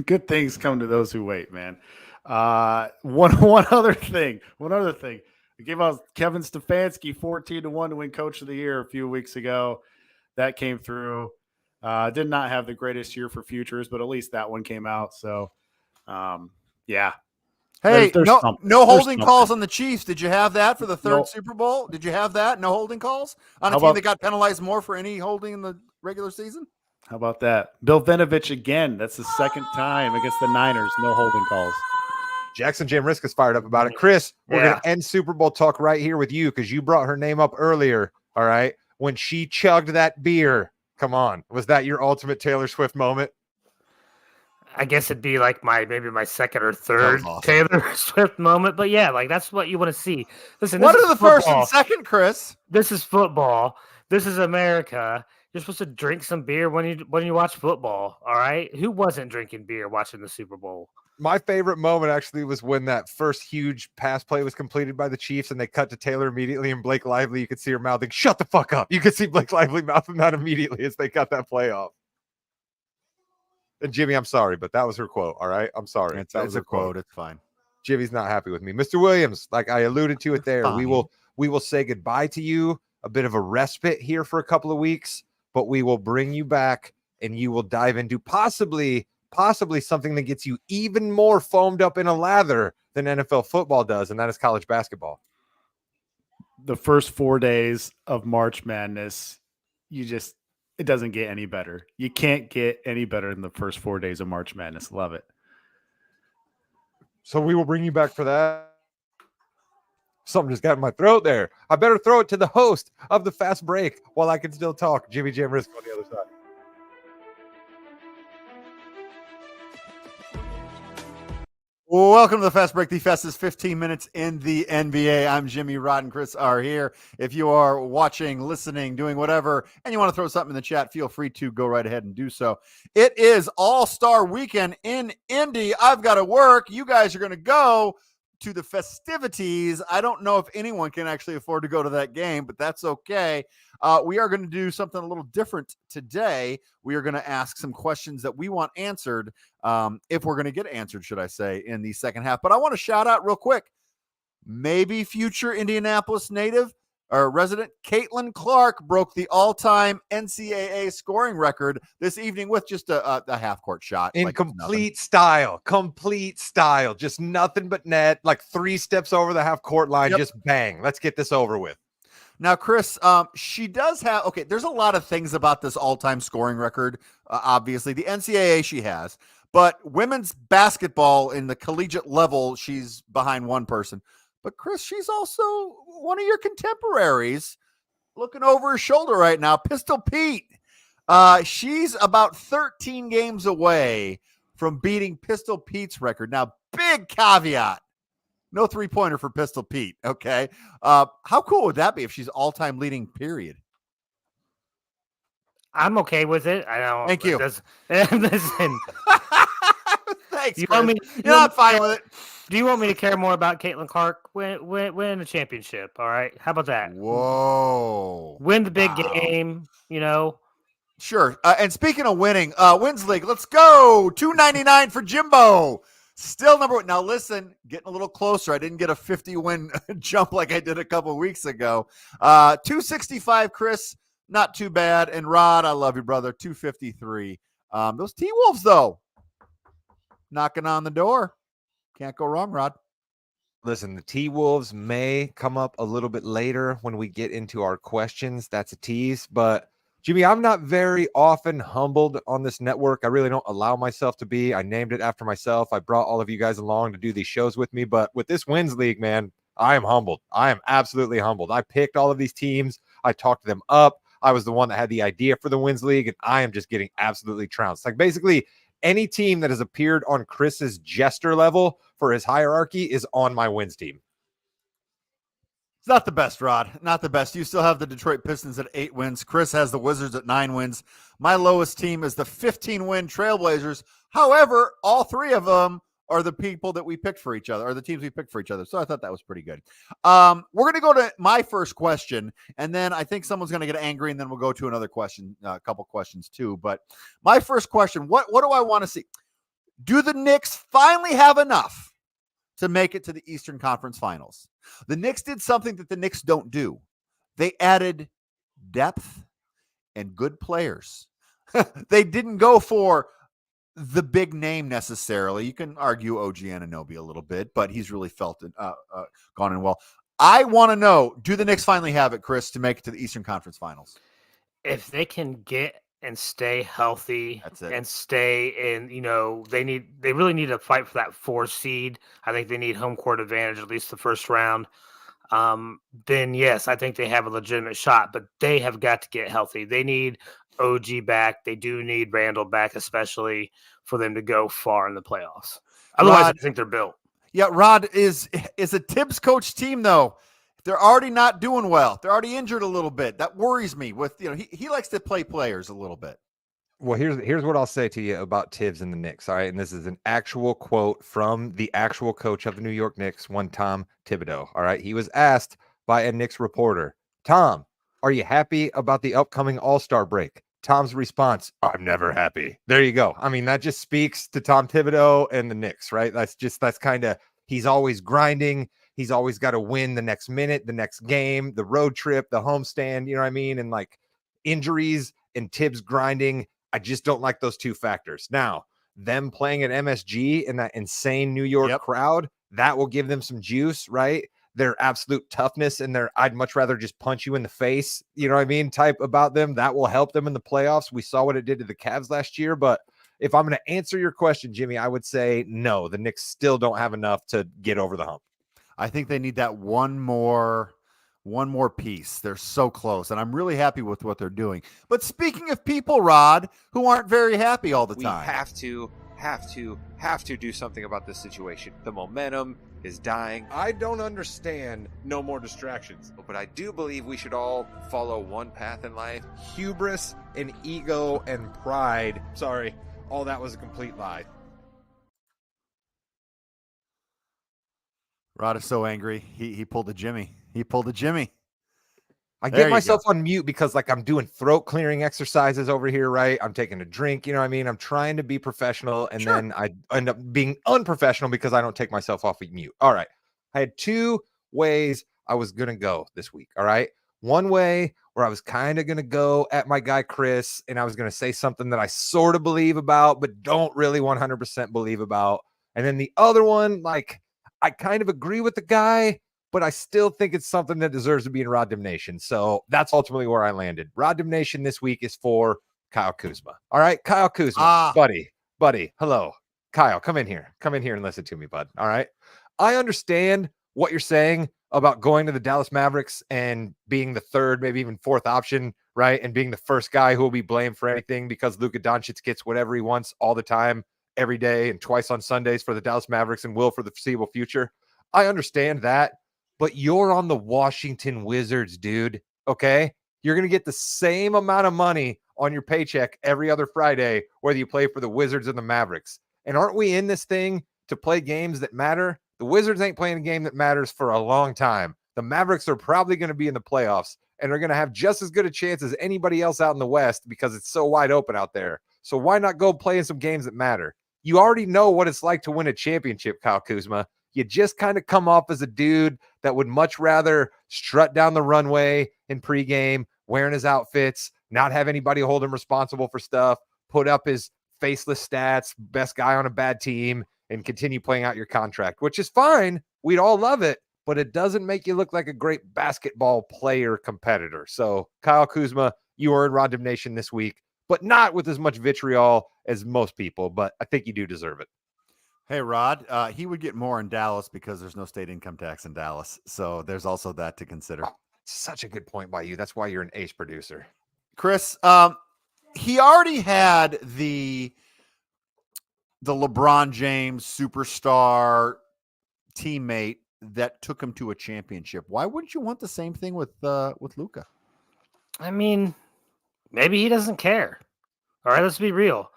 [SPEAKER 4] Good things come to those who wait, man. One other thing. We gave out Kevin Stefanski 14-1 to win Coach of the Year a few weeks ago. That came through. Did not have the greatest year for futures, but at least that one came out. So, yeah.
[SPEAKER 2] Hey,
[SPEAKER 4] There's
[SPEAKER 2] no holding calls on the Chiefs. Did you have that for the third Super Bowl? Did you have that? No holding calls on a team that got penalized more for any holding in the regular season?
[SPEAKER 4] How about that? Bill Vinovich again. That's the second time against the Niners. No holding calls.
[SPEAKER 1] Jackson Jamrisk is fired up about it. Chris, we're going to end Super Bowl talk right here with you because you brought her name up earlier, all right? When she chugged that beer, come on. Was that your ultimate Taylor Swift moment?
[SPEAKER 3] I guess it'd be like maybe my second or third Taylor Swift moment. But yeah, like that's what you want to see. Listen,
[SPEAKER 2] what are the first and second, Chris?
[SPEAKER 3] This is football. This is America. You're supposed to drink some beer when you watch football, all right? Who wasn't drinking beer watching the Super Bowl?
[SPEAKER 1] My favorite moment actually was when that first huge pass play was completed by the Chiefs and they cut to Taylor immediately, and Blake Lively, you could see her mouthing, "Shut the fuck up." You could see Blake Lively mouthing that immediately as they cut that play off. And Jimmy, I'm sorry, but that was her quote, all right? I'm sorry.
[SPEAKER 2] That was a quote. It's fine.
[SPEAKER 1] Jimmy's not happy with me. Mr. Williams, like I alluded to it there, we will say goodbye to you, a bit of a respite here for a couple of weeks, but we will bring you back and you will dive into possibly something that gets you even more foamed up in a lather than NFL football does, and that is college basketball.
[SPEAKER 4] The first 4 days of March Madness, it doesn't get any better. You can't get any better than the first 4 days of March Madness. Love it.
[SPEAKER 1] So we will bring you back for that. Something just got in my throat there. I better throw it to the host of the Fast Break while I can still talk. Jimmy Jamrisk on the other side.
[SPEAKER 2] Welcome to the Fast Break, the fastest 15 minutes in the NBA. I'm Jimmy, Rod, and Chris are here. If you are watching, listening, doing whatever, and you want to throw something in the chat, feel free to go right ahead and do so. It is All-Star Weekend in Indy. I've got to work. You guys are going to go to the festivities. I don't know if anyone can actually afford to go to that game, but that's okay. We are going to do something a little different today. We are going to ask some questions that we want answered, if we're going to get answered, should I say, in the second half. But I want to shout out real quick, maybe future Indianapolis native or resident Caitlin Clark broke the all-time NCAA scoring record this evening with just a half-court shot.
[SPEAKER 1] In complete style, just nothing but net, like 3 steps over the half-court line, just bang. Let's get this over with.
[SPEAKER 2] Now, Chris, she does have, okay, there's a lot of things about this all-time scoring record, obviously. The NCAA she has, but women's basketball in the collegiate level, she's behind one person. But, Chris, she's also one of your contemporaries looking over her shoulder right now, Pistol Pete. She's about 13 games away from beating Pistol Pete's record. Now, big caveat. No three-pointer for Pistol Pete, okay? How cool would that be if she's all-time leading, period?
[SPEAKER 3] I'm okay with it. I don't.
[SPEAKER 2] Thank you.
[SPEAKER 3] Listen.
[SPEAKER 2] Thanks, You're not fine with it.
[SPEAKER 3] Do you want me to care more about Caitlin Clark win a championship? All right. How about that?
[SPEAKER 2] Whoa.
[SPEAKER 3] Win the big game,
[SPEAKER 2] Sure. And speaking of winning, Wins League, let's go. $2.99 for Jimbo. Still number one. Now, listen, getting a little closer. I didn't get a 50-win jump like I did a couple weeks ago. 265, Chris, not too bad. And Rod, I love you, brother, 253. Those T-Wolves, though, knocking on the door. Can't go wrong, Rod.
[SPEAKER 1] Listen, the T-Wolves may come up a little bit later when we get into our questions. That's a tease. But, Jimmy, I'm not very often humbled on this network. I really don't allow myself to be. I named it after myself. I brought all of you guys along to do these shows with me. But with this Wins League, man, I am humbled. I am absolutely humbled. I picked all of these teams. I talked them up. I was the one that had the idea for the Wins League, and I am just getting absolutely trounced. Like, basically, any team that has appeared on Chris's jester level for his hierarchy is on my wins team.
[SPEAKER 2] It's not the best, Rod. Not the best. You still have the Detroit Pistons at 8 wins. Chris has the Wizards at 9 wins. My lowest team is the 15-win Trailblazers. However, all three of them are the people that we picked for each other, or the teams we picked for each other. So I thought that was pretty good. We're going to go to my first question, and then I think someone's going to get angry, and then we'll go to another question, a couple questions too. But my first question, what do I want to see? Do the Knicks finally have enough to make it to the Eastern Conference Finals? The Knicks did something that the Knicks don't do. They added depth and good players. They didn't go for the big name necessarily. You can argue OG Anunoby a little bit, but he's really felt it, gone in well. I want to know, do the Knicks finally have it, Chris, to make it to the Eastern Conference Finals?
[SPEAKER 3] If they can get and stay healthy
[SPEAKER 2] That's it.
[SPEAKER 3] and stay in, they really need to fight for that 4 seed. I think they need home court advantage, at least the first round. Then yes, I think they have a legitimate shot, but they have got to get healthy. They need OG back. They do need Randall back, especially for them to go far in the playoffs. Otherwise,
[SPEAKER 2] Rod,
[SPEAKER 3] I think they're built.
[SPEAKER 2] Yeah, Rod is a Tibbs coach team, though. They're already not doing well. They're already injured a little bit. That worries me. With he likes to play players a little bit.
[SPEAKER 1] Well, here's what I'll say to you about Tibbs and the Knicks. All right, and this is an actual quote from the actual coach of the New York Knicks, one Tom Thibodeau. All right, he was asked by a Knicks reporter, Tom, are you happy about the upcoming All-Star break? Tom's response, I'm never happy. There you go. I mean, that just speaks to Tom Thibodeau and the Knicks, right? That's kind of, he's always grinding. He's always got to win the next minute, the next game, the road trip, the homestand, you know what I mean? And like injuries and Tibbs grinding, I just don't like those two factors. Now, them playing at MSG in that insane New York crowd, that will give them some juice, right? Their absolute toughness and their I'd much rather just punch you in the face, you know what I mean, type about them. That will help them in the playoffs. We saw what it did to the Cavs last year. But if I'm going to answer your question, Jimmy, I would say no, the Knicks still don't have enough to get over the hump.
[SPEAKER 2] I think they need that one more piece. They're so close, and I'm really happy with what they're doing. But speaking of people, Rod, who aren't very happy all the time.
[SPEAKER 1] We have to do something about this situation. The momentum is dying. I don't understand no more distractions, but I do believe we should all follow one path in life. Hubris and ego and pride. Sorry, all that was a complete lie.
[SPEAKER 2] Rod is so angry. He pulled a Jimmy. He pulled a Jimmy.
[SPEAKER 1] I get myself on mute because like I'm doing throat clearing exercises over here, right? I'm taking a drink, you know what I mean? I'm trying to be professional, and then I end up being unprofessional because I don't take myself off of mute. All right. I had 2 ways I was going to go this week. All right. One way where I was kind of going to go at my guy, Chris, and I was going to say something that I sort of believe about, but don't really 100% believe about. And then the other one, like I kind of agree with the guy, but I still think it's something that deserves to be in Rod Nation. So that's ultimately where I landed. Rod Nation this week is for Kyle Kuzma. All right, Kyle Kuzma, buddy. Hello, Kyle, come in here and listen to me, bud. All right. I understand what you're saying about going to the Dallas Mavericks and being the third, maybe even fourth option, right? And being the first guy who will be blamed for anything because Luka Doncic gets whatever he wants all the time, every day, and twice on Sundays for the Dallas Mavericks and will for the foreseeable future. I understand that. But you're on the Washington Wizards, dude. Okay. You're going to get the same amount of money on your paycheck every other Friday, whether you play for the Wizards or the Mavericks. And aren't we in this thing to play games that matter? The Wizards ain't playing a game that matters for a long time. The Mavericks are probably going to be in the playoffs and are going to have just as good a chance as anybody else out in the West because it's so wide open out there. So why not go play in some games that matter? You already know what it's like to win a championship, Kyle Kuzma. You just kind of come off as a dude that would much rather strut down the runway in pregame, wearing his outfits, not have anybody hold him responsible for stuff, put up his faceless stats, best guy on a bad team, and continue playing out your contract, which is fine. We'd all love it, but it doesn't make you look like a great basketball player competitor. So Kyle Kuzma, you are in Rod Nation this week, but not with as much vitriol as most people, but I think you do deserve it.
[SPEAKER 2] Hey, Rod, he would get more in Dallas because there's no state income tax in Dallas. So there's also that to consider.
[SPEAKER 1] Oh, such a good point by you. That's why you're an ace producer.
[SPEAKER 2] Chris, he already had the LeBron James superstar teammate that took him to a championship. Why wouldn't you want the same thing with Luka?
[SPEAKER 3] I mean, maybe he doesn't care. All right, let's be real.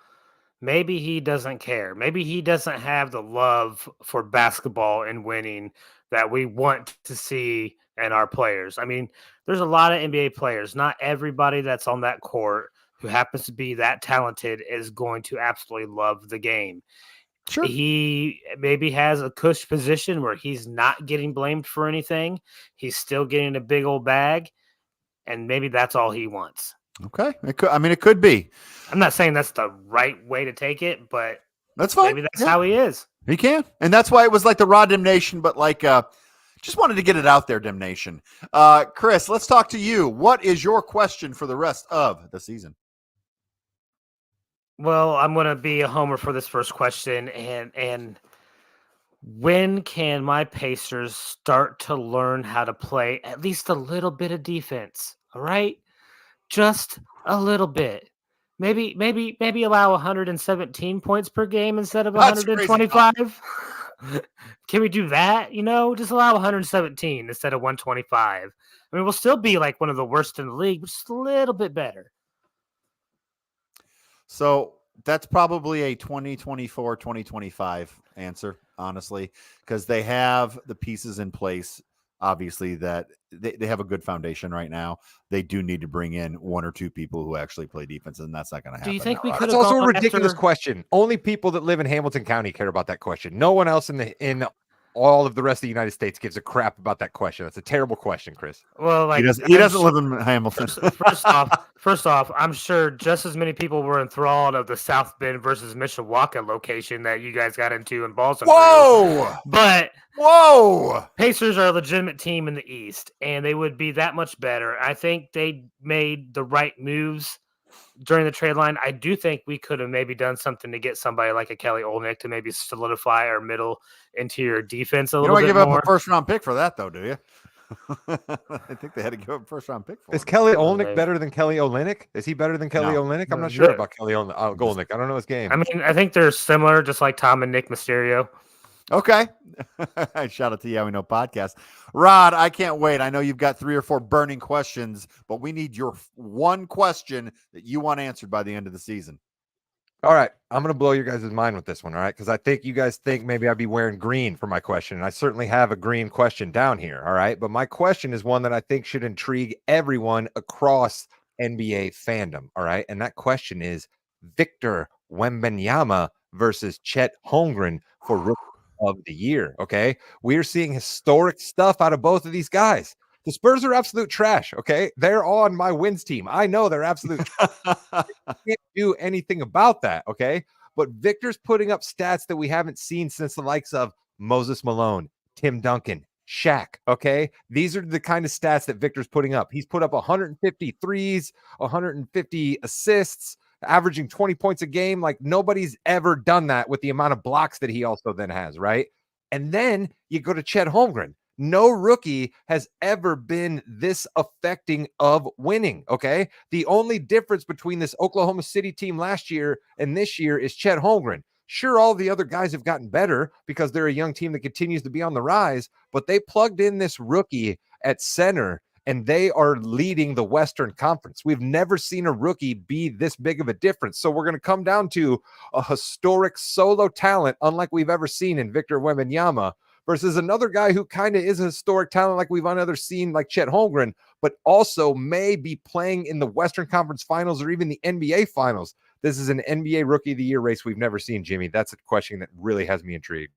[SPEAKER 3] Maybe he doesn't care. Maybe he doesn't have the love for basketball and winning that we want to see in our players. I mean, there's a lot of NBA players. Not everybody that's on that court who happens to be that talented is going to absolutely love the game.
[SPEAKER 2] Sure.
[SPEAKER 3] He maybe has a cush position where he's not getting blamed for anything. He's still getting a big old bag, and maybe that's all he wants.
[SPEAKER 2] Okay. It could be.
[SPEAKER 3] I'm not saying that's the right way to take it, but
[SPEAKER 2] That's fine.
[SPEAKER 3] maybe that's how he is.
[SPEAKER 2] He can. And that's why it was like the Raw Damnation, but just wanted to get it out there, Damnation. Chris, let's talk to you. What is your question for the rest of the season?
[SPEAKER 3] Well, I'm going to be a homer for this first question. And when can my Pacers start to learn how to play at least a little bit of defense? All right? Just a little bit. Maybe allow 117 points per game instead of
[SPEAKER 2] That's crazy.
[SPEAKER 3] 125. Can we do that? Just allow 117 instead of 125. I mean, we'll still be like one of the worst in the league, but just a little bit better.
[SPEAKER 2] So that's probably a 2024, 2025 answer, honestly, because they have the pieces in place. Obviously, that they have a good foundation right now. They do need to bring in one or two people who actually play defense, and that's not going to happen.
[SPEAKER 3] Do you think we could
[SPEAKER 1] That's
[SPEAKER 3] have
[SPEAKER 1] also a
[SPEAKER 3] gone
[SPEAKER 1] ridiculous
[SPEAKER 3] after...
[SPEAKER 1] question. Only people that live in Hamilton County care about that question. No one else in all of the rest of the United States gives a crap about that question. That's a terrible question, Chris.
[SPEAKER 3] Well, like
[SPEAKER 2] he doesn't live in Hamilton.
[SPEAKER 3] First off, I'm sure just as many people were enthralled of the South Bend versus Mishawaka location that you guys got into in Balls.
[SPEAKER 2] Whoa!
[SPEAKER 3] But
[SPEAKER 2] Whoa!
[SPEAKER 3] Pacers are a legitimate team in the East, and they would be that much better. I think they made the right moves during the trade line. I do think we could have maybe done something to get somebody like a Kelly Olynyk to maybe solidify our middle interior defense a little bit more.
[SPEAKER 2] You don't give up a first-round pick for that, though, do you? I think they had to give up a first-round pick for him.
[SPEAKER 1] Is Kelly Olynyk better than Kelly Olynyk? Is he better than Kelly Olynyk? I'm not sure about Kelly Olynyk. I don't know his game.
[SPEAKER 3] I mean, I think they're similar, just like Tom and Nick Mysterio.
[SPEAKER 2] Okay. Shout out to Yeah We Know podcast. Rod, I can't wait. I know you've got 3 or 4 burning questions, but we need your one question that you want answered by the end of the season.
[SPEAKER 1] All right. I'm going to blow your guys' mind with this one. All right. Because I think you guys think maybe I'd be wearing green for my question. And I certainly have a green question down here. All right. But my question is one that I think should intrigue everyone across NBA fandom. All right. And that question is Victor Wembanyama versus Chet Holmgren for Rookie of the Year. Okay. We're seeing historic stuff out of both of these guys. The Spurs are absolute trash. Okay. They're on my wins team. I know they're absolute trash. Can't do anything about that. Okay. But Victor's putting up stats that we haven't seen since the likes of Moses Malone, Tim Duncan, Shaq. Okay. These are the kind of stats that Victor's putting up. He's put up 150 threes, 150 assists, averaging 20 points a game. Like nobody's ever done that with the amount of blocks that he also then has. Right. And then you go to Chet Holmgren. No rookie has ever been this affecting of winning, okay? The only difference between this Oklahoma City team last year and this year is Chet Holmgren. Sure, all the other guys have gotten better because they're a young team that continues to be on the rise, but they plugged in this rookie at center, and they are leading the Western Conference. We've never seen a rookie be this big of a difference. So we're going to come down to a historic solo talent, unlike we've ever seen in Victor Wembanyama, versus another guy who kind of is a historic talent like we've never seen, like Chet Holmgren, but also may be playing in the Western Conference Finals or even the NBA Finals. This is an NBA Rookie of the Year race we've never seen, Jimmy. That's a question that really has me intrigued.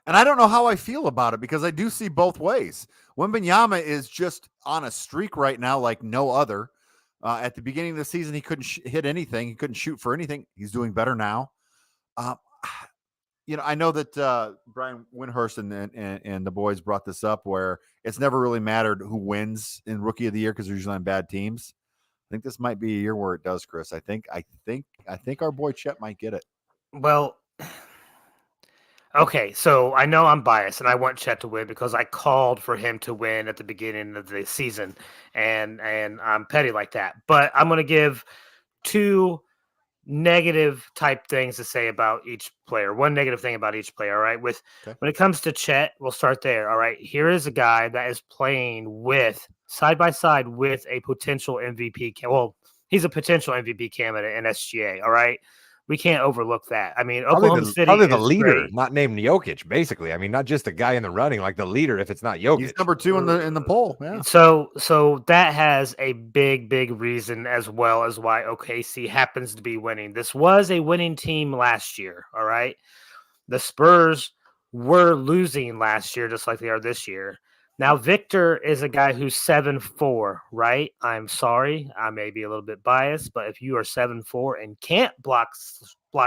[SPEAKER 2] And I don't know how I feel about it because I do see both ways. Wembanyama is just on a streak right now like no other. At the beginning of the season, he couldn't hit anything. He couldn't shoot for anything. He's doing better now. I know that Brian Windhorst and the boys brought this up where it's never really mattered who wins in Rookie of the Year because they're usually on bad teams. I think this might be a year where it does, Chris. I think our boy Chet might get it.
[SPEAKER 3] Well, okay, so I know I'm biased and I want Chet to win because I called for him to win at the beginning of the season, and I'm petty like that. But I'm going to give 2 negative type things to say about each player. One negative thing about each player. All right. When it comes to Chet, we'll start there. All right. Here is a guy that is playing with side by side with a potential MVP. Well, he's a potential MVP candidate in SGA. All right. We can't overlook that. I mean, Oklahoma City
[SPEAKER 1] Probably the
[SPEAKER 3] is
[SPEAKER 1] leader,
[SPEAKER 3] great.
[SPEAKER 1] not named Jokic, basically. I mean, not just a guy in the running, like the leader if it's not Jokic.
[SPEAKER 2] He's number 2 in the poll. Yeah.
[SPEAKER 3] So that has a big reason as well as why OKC happens to be winning. This was a winning team last year. All right. The Spurs were losing last year, just like they are this year. Now, Victor is a guy who's 7'4", right? I'm sorry, I may be a little bit biased, but if you are 7'4" and can't block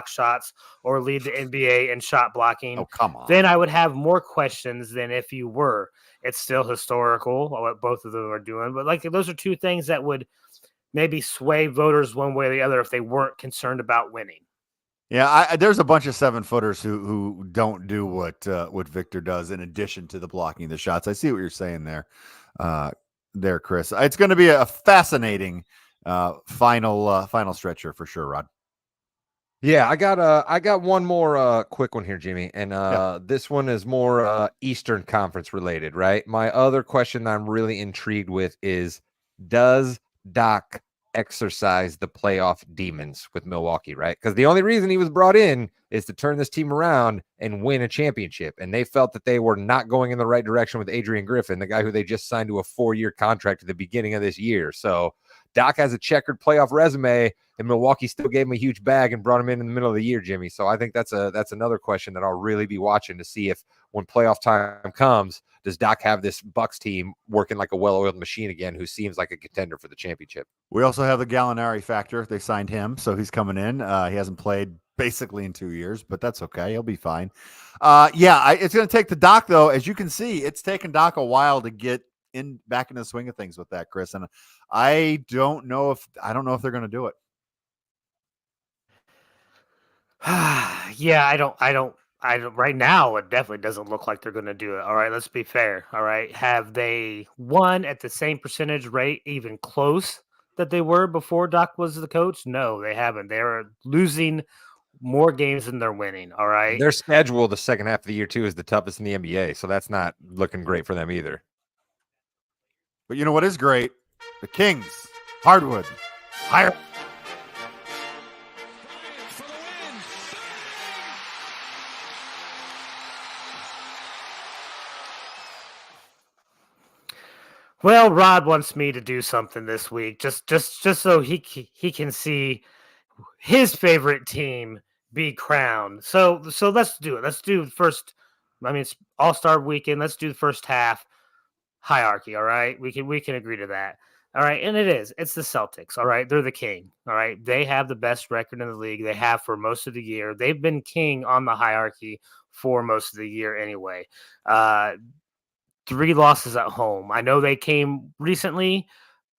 [SPEAKER 3] shots or lead the NBA in shot blocking,
[SPEAKER 2] Oh, come on.
[SPEAKER 3] then I would have more questions than if you were. It's still historical what both of them are doing, but like those are two things that would maybe sway voters one way or the other if they weren't concerned about winning.
[SPEAKER 2] Yeah, there's a bunch of 7-footers who don't do what Victor does in addition to the blocking the shots. I see what you're saying there, Chris. It's going to be a fascinating final stretch here for sure, Rod.
[SPEAKER 1] Yeah, I got one more quick one here, Jimmy, and this one is more Eastern Conference related, right? My other question that I'm really intrigued with is, does Doc exercise the playoff demons with Milwaukee, right? Because the only reason he was brought in is to turn this team around and win a championship, and they felt that they were not going in the right direction with Adrian Griffin, the guy who they just signed to a 4-year contract at the beginning of this year. So Doc has a checkered playoff resume, and Milwaukee still gave him a huge bag and brought him in the middle of the year, Jimmy. So I think that's another question that I'll really be watching to see if when playoff time comes, does Doc have this Bucks team working like a well-oiled machine again, who seems like a contender for the championship?
[SPEAKER 2] We also have the Gallinari factor. They signed him, so he's coming in. He hasn't played basically in 2 years, but that's okay. He'll be fine. It's going to take the Doc, though. As you can see, it's taken Doc a while to get back in the swing of things with that, Chris. And I don't know if they're going to do it.
[SPEAKER 3] Yeah, I don't. Right now, it definitely doesn't look like they're going to do it. All right, let's be fair. All right, have they won at the same percentage rate, even close, that they were before Doc was the coach? No, they haven't. They're losing more games than they're winning. All right,
[SPEAKER 1] Their schedule the second half of the year too is the toughest in the NBA, so that's not looking great for them either.
[SPEAKER 2] But you know what is great? The Kings, hardwood, higher.
[SPEAKER 3] Well, Rod wants me to do something this week, just so he can see his favorite team be crowned. So let's do it. Let's do the first. I mean, it's All-Star weekend. Let's do the first half hierarchy. All right, we can agree to that. All right, and it's the Celtics. All right, they're the king. All right, they have the best record in the league. They have for most of the year. They've been king on the hierarchy for most of the year anyway. 3 losses at home. I know they came recently,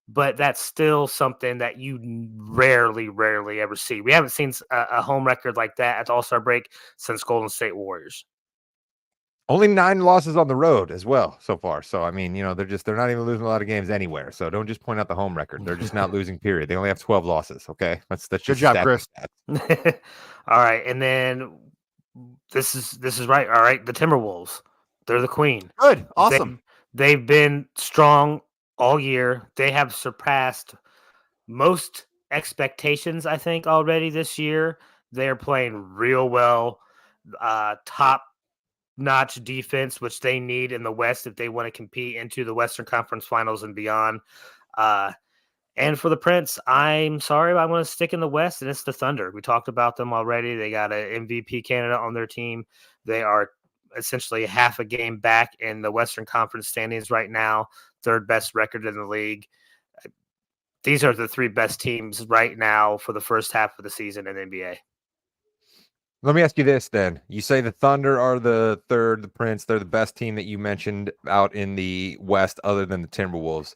[SPEAKER 3] but that's still something that you rarely ever see. We haven't seen a home record like that at the All-Star break since Golden State Warriors.
[SPEAKER 1] Only 9 losses on the road as well so far. So, I mean, they're not even losing a lot of games anywhere. So don't just point out the home record. They're just not losing, period. They only have 12 losses. Okay. That's
[SPEAKER 2] Good
[SPEAKER 1] just
[SPEAKER 2] job, Chris.
[SPEAKER 3] All right. And then this is right. All right. The Timberwolves. They're the queen.
[SPEAKER 2] Good. Awesome.
[SPEAKER 3] They've been strong all year. They have surpassed most expectations, I think, already this year. They're playing real well. Top-notch defense, which they need in the West if they want to compete into the Western Conference Finals and beyond. And for the Prince, I'm sorry, but I'm going to stick in the West, and it's the Thunder. We talked about them already. They got an MVP candidate on their team. They are essentially half a game back in the Western Conference standings right now, 3rd best record in the league. These are the 3 best teams right now for the first half of the season in the NBA.
[SPEAKER 1] Let me ask you this then. You say the Thunder are the 3rd, the Prince, they're the best team that you mentioned out in the West other than the Timberwolves.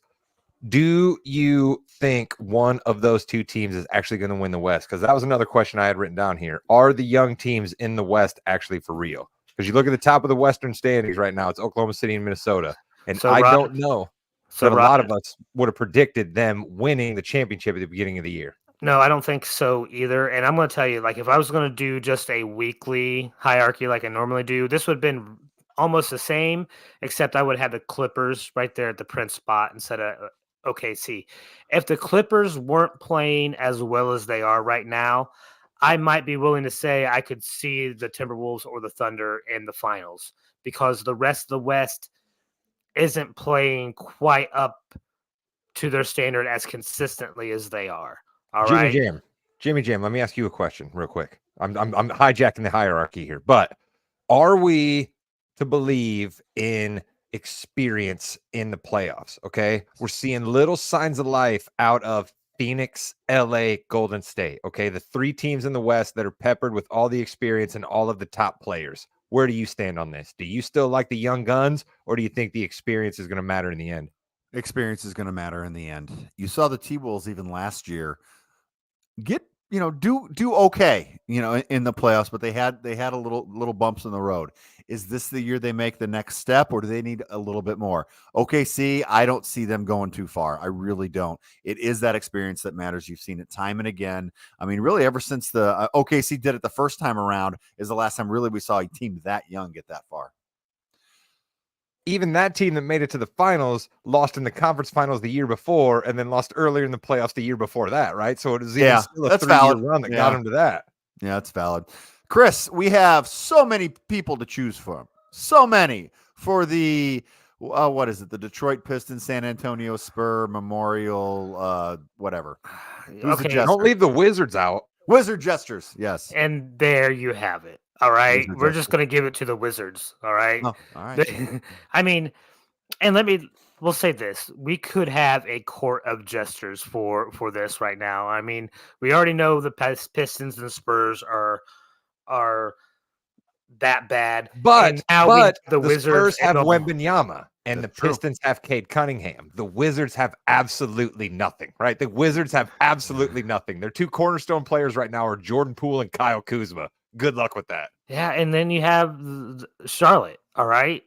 [SPEAKER 1] Do you think one of those 2 teams is actually going to win the West? Because that was another question I had written down here. Are the young teams in the West actually for real? Because you look at the top of the Western standings right now, it's Oklahoma City and Minnesota. And
[SPEAKER 3] So,
[SPEAKER 1] I
[SPEAKER 3] Rod,
[SPEAKER 1] don't know that a lot of us would have predicted them winning the championship at the beginning of the year.
[SPEAKER 3] No, I don't think so either. And I'm going to tell you, like, if I was going to do just a weekly hierarchy like I normally do, this would have been almost the same, except I would have the Clippers right there at the Prince spot instead of OKC. If the Clippers weren't playing as well as they are right now, I might be willing to say I could see the Timberwolves or the Thunder in the finals because the rest of the West isn't playing quite up to their standard as consistently as they are. All
[SPEAKER 1] Jimmy
[SPEAKER 3] right.
[SPEAKER 1] Jam. Jimmy Jam, let me ask you a question real quick. I'm hijacking the hierarchy here, but are we to believe in experience in the playoffs? Okay. We're seeing little signs of life out of Phoenix, LA, Golden State. Okay. The three teams in the West that are peppered with all the experience and all of the top players. Where do you stand on this? Do you still like the young guns, or do you think the experience is going to matter in the end?
[SPEAKER 2] Experience is going to matter in the end. You saw the T-Wolves even last year do okay, in the playoffs, but they had a little bumps in the road. Is this the year they make the next step, or do they need a little bit more? OKC, I don't see them going too far. I really don't. It is that experience that matters. You've seen it time and again. I mean, really, ever since the OKC did it the first time around is the last time really we saw a team that young get that far.
[SPEAKER 1] Even that team that made it to the finals lost in the conference finals the year before and then lost earlier in the playoffs the year before that, right? So it was even still a
[SPEAKER 2] that's
[SPEAKER 1] 3-year
[SPEAKER 2] valid.
[SPEAKER 1] run that got them to that.
[SPEAKER 2] Yeah, that's valid. Chris, we have so many people to choose from. So many for the what is it? The Detroit Pistons, San Antonio Spur, Memorial, whatever. Who's the
[SPEAKER 3] Okay.
[SPEAKER 2] jester?
[SPEAKER 1] Don't leave the Wizards out.
[SPEAKER 2] Wizard Jesters, yes.
[SPEAKER 3] And there you have it. All right.
[SPEAKER 2] Wizard
[SPEAKER 3] We're just
[SPEAKER 2] Jesters.
[SPEAKER 3] going to give it to the Wizards. All right.
[SPEAKER 2] Oh, all right.
[SPEAKER 3] I mean, and we'll say this. We could have a court of jesters for this right now. I mean, we already know the Pistons and Spurs are that bad.
[SPEAKER 1] But
[SPEAKER 3] now we have
[SPEAKER 1] the
[SPEAKER 3] Wizards
[SPEAKER 1] Spurs have
[SPEAKER 3] and
[SPEAKER 1] Wembanyama and the
[SPEAKER 2] That's true.
[SPEAKER 1] Pistons have Cade Cunningham. The Wizards have absolutely nothing, right? The Wizards have absolutely nothing. Their two cornerstone players right now are Jordan Poole and Kyle Kuzma. Good luck with that.
[SPEAKER 3] Yeah, and then you have Charlotte. All right.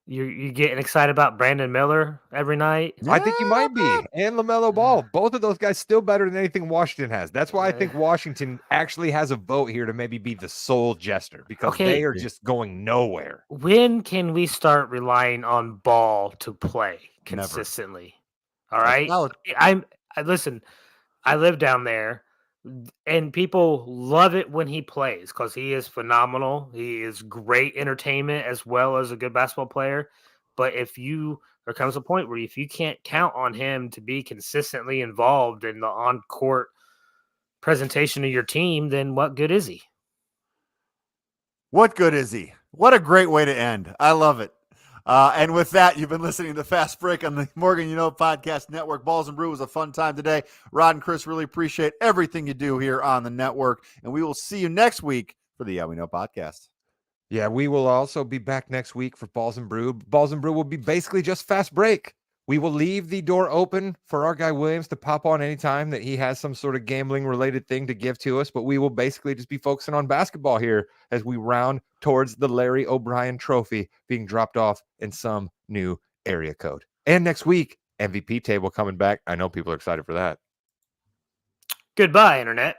[SPEAKER 3] You getting excited about Brandon Miller every night?
[SPEAKER 1] I think you might be. And LaMelo Ball. Both of those guys still better than anything Washington has. That's why I think Washington actually has a vote here to maybe be the sole jester because they are just going nowhere.
[SPEAKER 3] When can we start relying on Ball to play consistently? All right. I listen, I live down there and people love it when he plays because he is phenomenal. He is great entertainment as well as a good basketball player. But there comes a point where if you can't count on him to be consistently involved in the on court presentation of your team, then what good is he?
[SPEAKER 2] What good is he? What a great way to end. I love it. And with that, you've been listening to Fast Break on the Morgan Podcast Network. Balls and Brew was a fun time today. Rod and Chris really appreciate everything you do here on the network. And we will see you next week for the Yeah We Know podcast.
[SPEAKER 1] Yeah, we will also be back next week for Balls and Brew. Balls and Brew will be basically just Fast Break. We will leave the door open for our guy Williams to pop on anytime that he has some sort of gambling related thing to give to us, but we will basically just be focusing on basketball here as we round towards the Larry O'Brien trophy being dropped off in some new area code. And next week, MVP table coming back. I know people are excited for that.
[SPEAKER 3] Goodbye, Internet.